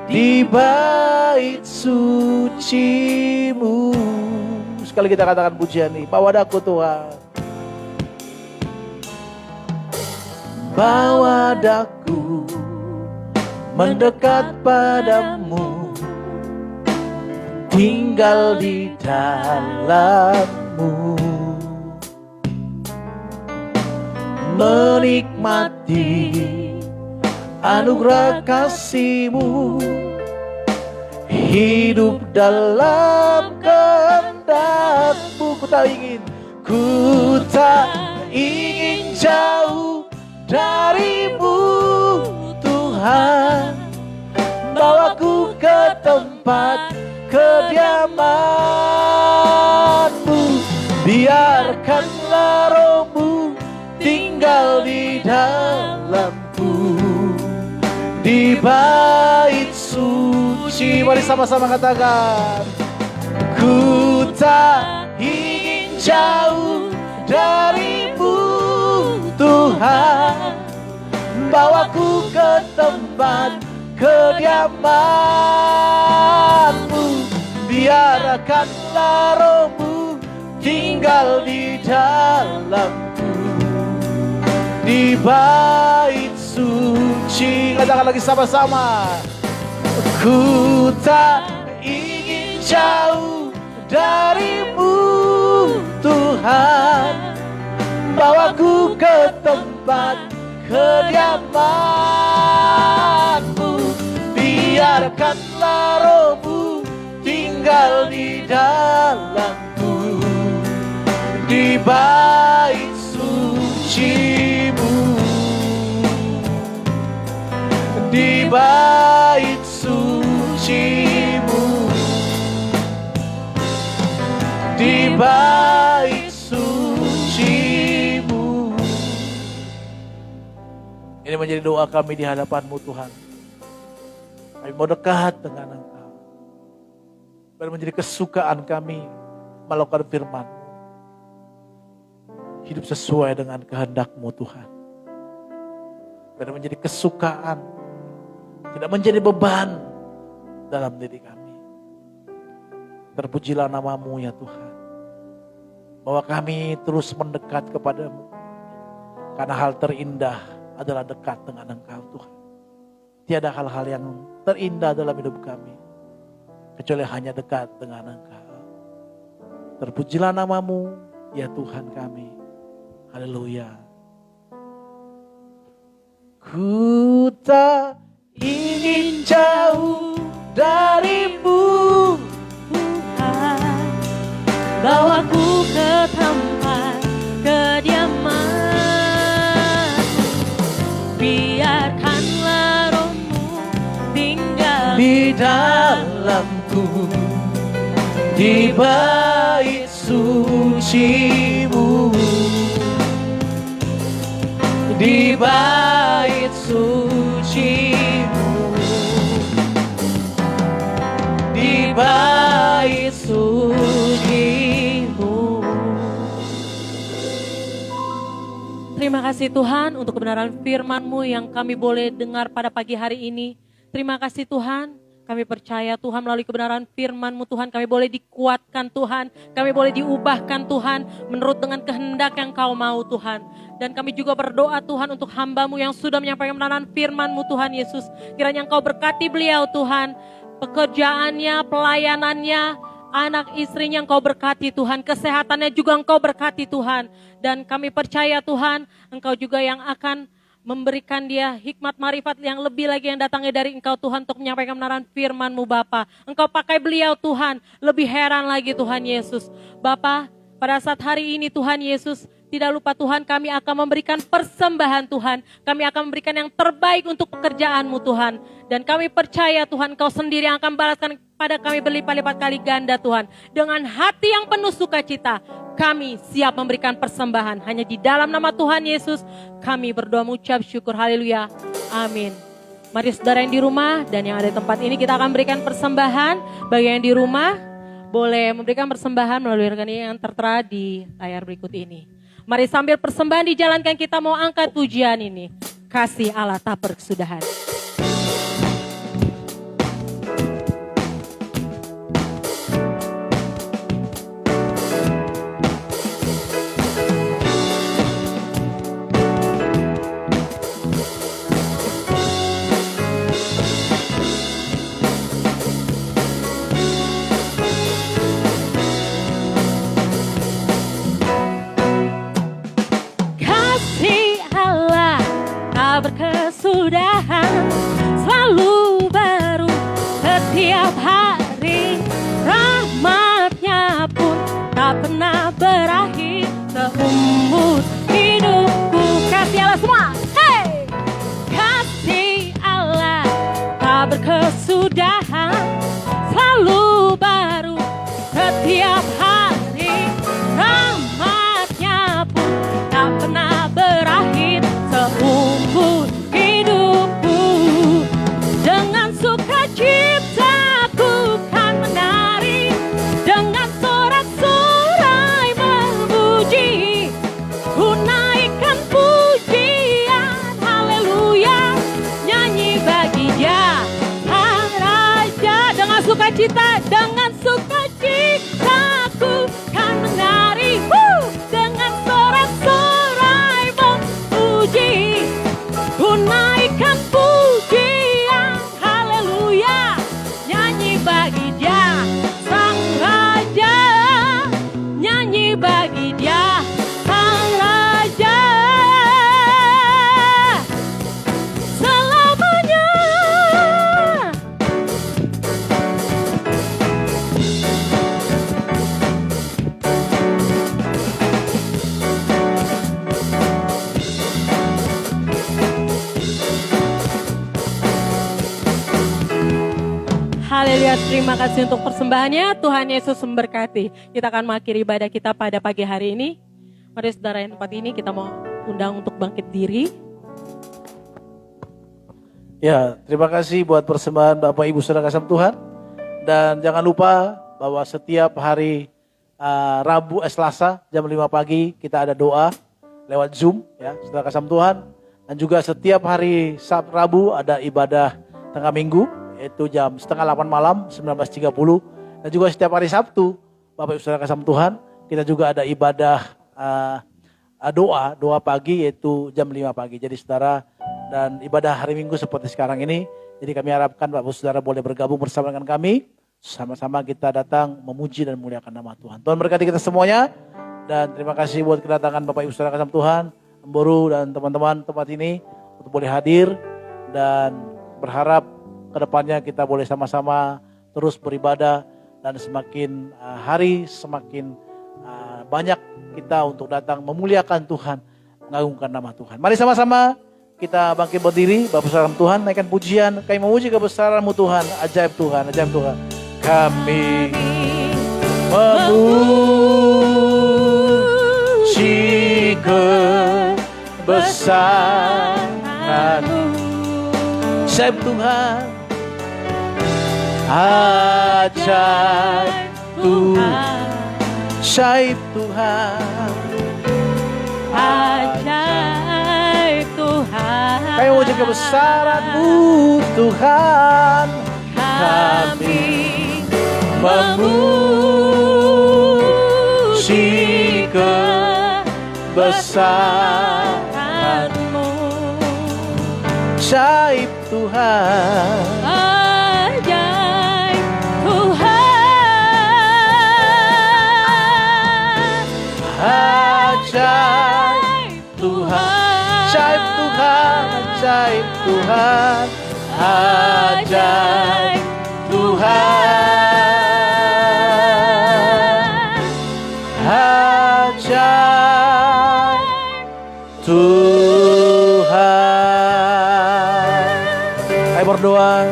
di bait suci-Mu. Sekali kita katakan pujian ini, bawa aku Tuhan. Bawa aku mendekat padamu, tinggal di dalammu, menikmati anugerah kasih-Mu, hidup dalam kehendak-Mu. Ku tak ingin jauh dari-Mu Tuhan, bawaku ke tempat kediaman-Mu, biarkanlah Roh-Mu tinggal di dalamku, di bait suci. Mari sama-sama katakan, ku tak ingin jauh dari-Mu Tuhan, bawaku ke tempat kediaman-Mu, biarkanlah Roh-Mu tinggal di dalamku, di bait suci. Katakan lagi sama-sama, ku tak ingin jauh dari-Mu Tuhan, bawaku ke tempat kediaman-Mu, biarkanlah Roh-Mu tinggal di dalamku, di bait suci-Mu, di bait suci-Mu, di bait suci-Mu. Ini menjadi doa kami di hadapan-Mu Tuhan. Kami mau dekat dengan Engkau. Dan menjadi kesukaan kami melakukan firman-Mu, hidup sesuai dengan kehendak-Mu Tuhan. Dan menjadi kesukaan, tidak menjadi beban dalam diri kami. Terpujilah nama-Mu ya Tuhan, bahwa kami terus mendekat kepada-Mu, karena hal terindah adalah dekat dengan Engkau Tuhan. Tiada hal-hal yang terindah dalam hidup kami kecuali hanya dekat dengan Engkau. Terpujilah nama-Mu ya Tuhan kami. Haleluya. Ku tak ingin jauh dari-Mu Tuhan, bawaku ke tempat kediaman, biarkanlah Roh-Mu tinggal di dalamku, di bait suci-Mu, di bait suci-Mu, Terima kasih Tuhan untuk kebenaran firman-Mu yang kami boleh dengar pada pagi hari ini. Terima kasih Tuhan, kami percaya Tuhan melalui kebenaran firman-Mu Tuhan, kami boleh dikuatkan Tuhan, kami boleh diubahkan Tuhan, menurut dengan kehendak yang Kau mau Tuhan. Dan kami juga berdoa Tuhan untuk hamba-Mu yang sudah menyampaikan kebenaran firman-Mu Tuhan Yesus. Kiranya Engkau berkati beliau Tuhan, pekerjaannya, pelayanannya, anak istrinya Engkau berkati Tuhan, kesehatannya juga Engkau berkati Tuhan. Dan kami percaya Tuhan, Engkau juga yang akan memberikan dia hikmat marifat yang lebih lagi yang datangnya dari Engkau Tuhan untuk menyampaikan kebenaran firman-Mu Bapa. Engkau pakai beliau Tuhan, lebih heran lagi Tuhan Yesus. Bapa, pada saat hari ini Tuhan Yesus, tidak lupa Tuhan, kami akan memberikan persembahan Tuhan. Kami akan memberikan yang terbaik untuk pekerjaan-Mu Tuhan. Dan kami percaya Tuhan, Kau sendiri yang akan balaskan pada kami berlipat-lipat kali ganda Tuhan. Dengan hati yang penuh sukacita, kami siap memberikan persembahan. Hanya di dalam nama Tuhan Yesus, kami berdoa mengucap syukur. Haleluya. Amin. Mari saudara yang di rumah dan yang ada di tempat ini, kita akan berikan persembahan. Bagi yang di rumah, boleh memberikan persembahan melalui rekening yang tertera di layar berikut ini. Mari sambil persembahan dijalankan, kita mau angkat pujian ini. Kasih Allah tak berkesudahan. Berkesudahan selalu baru setiap hari, rahmatnya pun tak pernah berakhir seumur hidupku. Kasih Allah semua, hey! Kasih Allah tak berkesudahan selalu baru setiap hari, rahmatnya pun tak pernah berakhir seumur hidupku. Dengan sukacitaku kan menari, dengan sorak-sorai memuji, ku naikkan pujian, haleluya, nyanyi bagi Dia Sang Raja. Dengan sukacita, dengan sukacitaku kan menari, dengan sorak-sorai memuji, ku naikkan pujian, haleluya, nyanyi bagi Dia Sang Raja, nyanyi bagi Dia Sang Raja selamanya. Haleluya, terima kasih untuk persembahannya. Tuhan Yesus memberkati. Kita akan mengakhiri ibadah kita pada pagi hari ini. Mari saudara yang tempat ini kita mau undang untuk bangkit diri. Ya, terima kasih buat persembahan Bapak Ibu Saudara kasih Tuhan. Dan jangan lupa bahwa setiap hari Selasa jam 5 pagi kita ada doa lewat Zoom ya, Saudara kasih Tuhan. Dan juga setiap hari Rabu ada ibadah tengah minggu, yaitu jam 7:30 malam 19.30. Dan juga setiap hari Sabtu Bapak Ibu Saudara kasih Tuhan, kita juga ada ibadah doa pagi yaitu jam 5 pagi. Jadi saudara, dan ibadah hari Minggu seperti sekarang ini. Jadi kami harapkan Bapak Ibu Saudara boleh bergabung bersama dengan kami. Sama-sama kita datang memuji dan memuliakan nama Tuhan. Tuhan berkati kita semuanya. Dan terima kasih buat kedatangan Bapak Ibu Saudara kasih Tuhan, Mboru dan teman-teman tempat ini untuk boleh hadir. Dan berharap kedepannya kita boleh sama-sama terus beribadah. Dan semakin hari semakin banyak kita untuk datang memuliakan Tuhan, mengagungkan nama Tuhan. Mari sama-sama kita bangkit berdiri, Bapak Saudara Tuhan, naikkan pujian, kami memuji kebesaran-Mu Tuhan, ajaib Tuhan, ajaib Tuhan. Kami memuji kebesaran-Mu, ajaib Tuhan, ajaib Tuhan, ajaib Tuhan, ajaib Kami memuji kebesaran-Mu Tuhan. Kami memuji kebesaran-Mu. Ajaib Tuhan, Ajaib Tuhan, ajaib Tuhan, ajaib Tuhan, ajaib Tuhan, ajaib Tuhan, ajaib Tuhan. Saya berdoa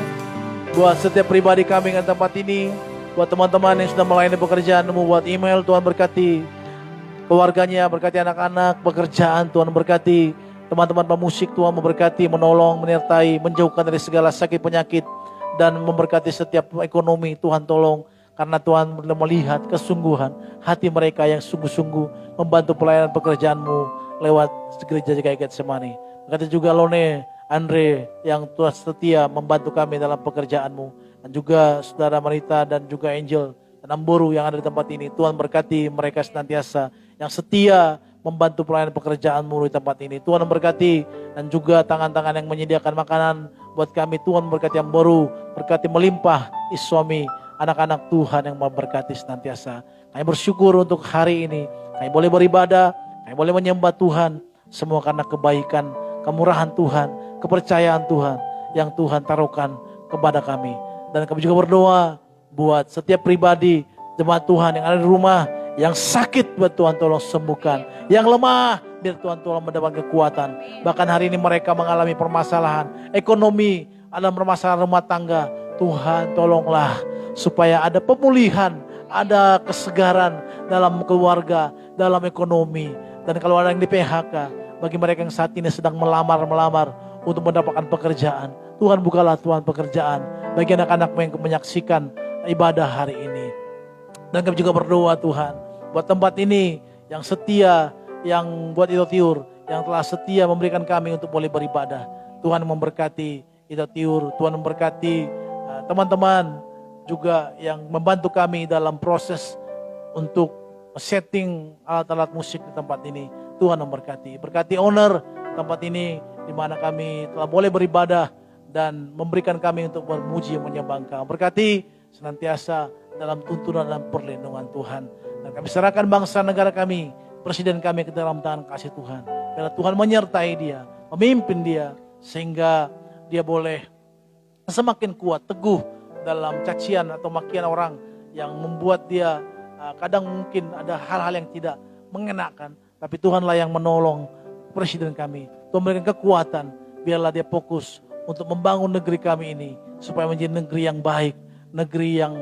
buat setiap pribadi kami yang tempat ini, buat teman-teman yang sudah melayani pekerjaan-Mu, buat email, Tuhan berkati keluarganya, berkati anak-anak, pekerjaan, Tuhan berkati teman-teman pemusik, Tuhan memberkati, menolong, menyertai, menjauhkan dari segala sakit penyakit, dan memberkati setiap ekonomi. Tuhan tolong, karena Tuhan melihat kesungguhan hati mereka yang sungguh-sungguh membantu pelayanan pekerjaan-Mu lewat gereja GKI Getsemani. Berkati juga Lone, Andre yang Tuhan setia membantu kami dalam pekerjaan-Mu, dan juga saudara Marita dan juga Angel dan Amboru yang ada di tempat ini. Tuhan berkati mereka senantiasa yang setia membantu pelayanan pekerjaan-Mu di tempat ini. Tuhan memberkati, dan juga tangan-tangan yang menyediakan makanan buat kami. Tuhan memberkati Amboru, berkati melimpah suami, anak-anak Tuhan yang memberkati senantiasa. Kami bersyukur untuk hari ini, kami boleh beribadah, kami boleh menyembah Tuhan, semua karena kebaikan, kemurahan Tuhan, kepercayaan Tuhan yang Tuhan taruhkan kepada kami. Dan kami juga berdoa buat setiap pribadi jemaat Tuhan yang ada di rumah, yang sakit buat Tuhan tolong sembuhkan, yang lemah biar Tuhan tolong mendapat kekuatan. Bahkan hari ini mereka mengalami permasalahan ekonomi, ada permasalahan rumah tangga, Tuhan tolonglah supaya ada pemulihan, ada kesegaran dalam keluarga, dalam ekonomi. Dan kalau ada yang di PHK, bagi mereka yang saat ini sedang melamar untuk mendapatkan pekerjaan, Tuhan bukalah Tuhan pekerjaan bagi anak-anak yang menyaksikan ibadah hari ini. Dan kami juga berdoa Tuhan buat tempat ini yang setia, yang buat Itotiur, yang telah setia memberikan kami untuk boleh beribadah. Tuhan memberkati Itotiur, Tuhan memberkati teman-teman juga yang membantu kami dalam proses untuk setting alat-alat musik di tempat ini. Tuhan memberkati, berkati owner tempat ini di mana kami telah boleh beribadah dan memberikan kami untuk bermuji menyembah Engkau. Berkati senantiasa dalam tuntunan dan perlindungan Tuhan. Dan kami serahkan bangsa negara kami, presiden kami ke dalam tangan kasih Tuhan. Biarlah Tuhan menyertai dia, memimpin dia, sehingga dia boleh semakin kuat, teguh dalam cacian atau makian orang yang membuat dia kadang mungkin ada hal-hal yang tidak mengenakan. Tapi Tuhanlah yang menolong presiden kami, Tuhan memberikan kekuatan, biarlah dia fokus untuk membangun negeri kami ini, supaya menjadi negeri yang baik, negeri yang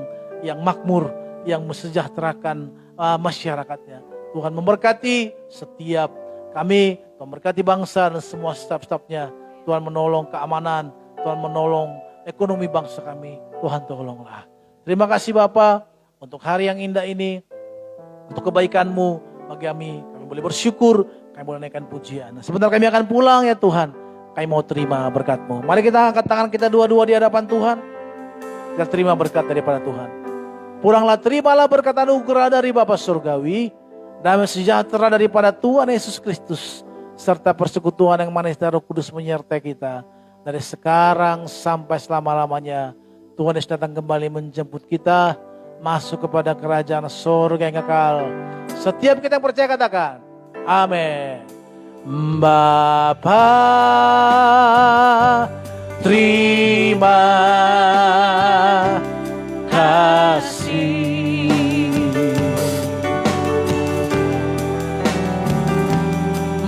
makmur, yang mesejahterakan masyarakatnya. Tuhan memberkati setiap kami, Tuhan memberkati bangsa dan semua staf-stafnya. Tuhan menolong keamanan, Tuhan menolong ekonomi bangsa kami. Tuhan tolonglah. Terima kasih Bapa untuk hari yang indah ini, untuk kebaikan-Mu bagi kami. Kami boleh bersyukur, kami boleh naikkan pujian. Sebentar kami akan pulang ya Tuhan. Kami mau terima berkat-Mu. Mari kita angkat tangan kita dua-dua di hadapan Tuhan. Kita terima berkat daripada Tuhan. Pulanglah, terimalah berkat anugerah dari Bapa Surgawi, damai sejahtera daripada Tuhan Yesus Kristus, serta persekutuan yang manis dari Roh Kudus menyertai kita dari sekarang sampai selama-lamanya. Tuhan Yesus datang kembali menjemput kita masuk kepada kerajaan surga yang kekal. Setiap kita yang percaya katakan amin. Bapa, terima kasih.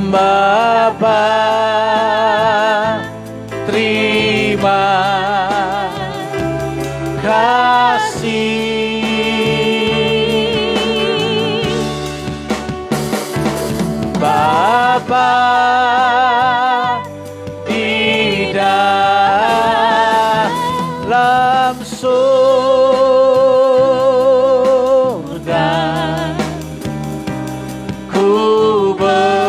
Bapa, terima kasih. Bapa di dalam surga, ku berterima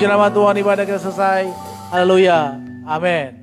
Puji nama Tuhan, ibadah kita selesai. Haleluya. Amin.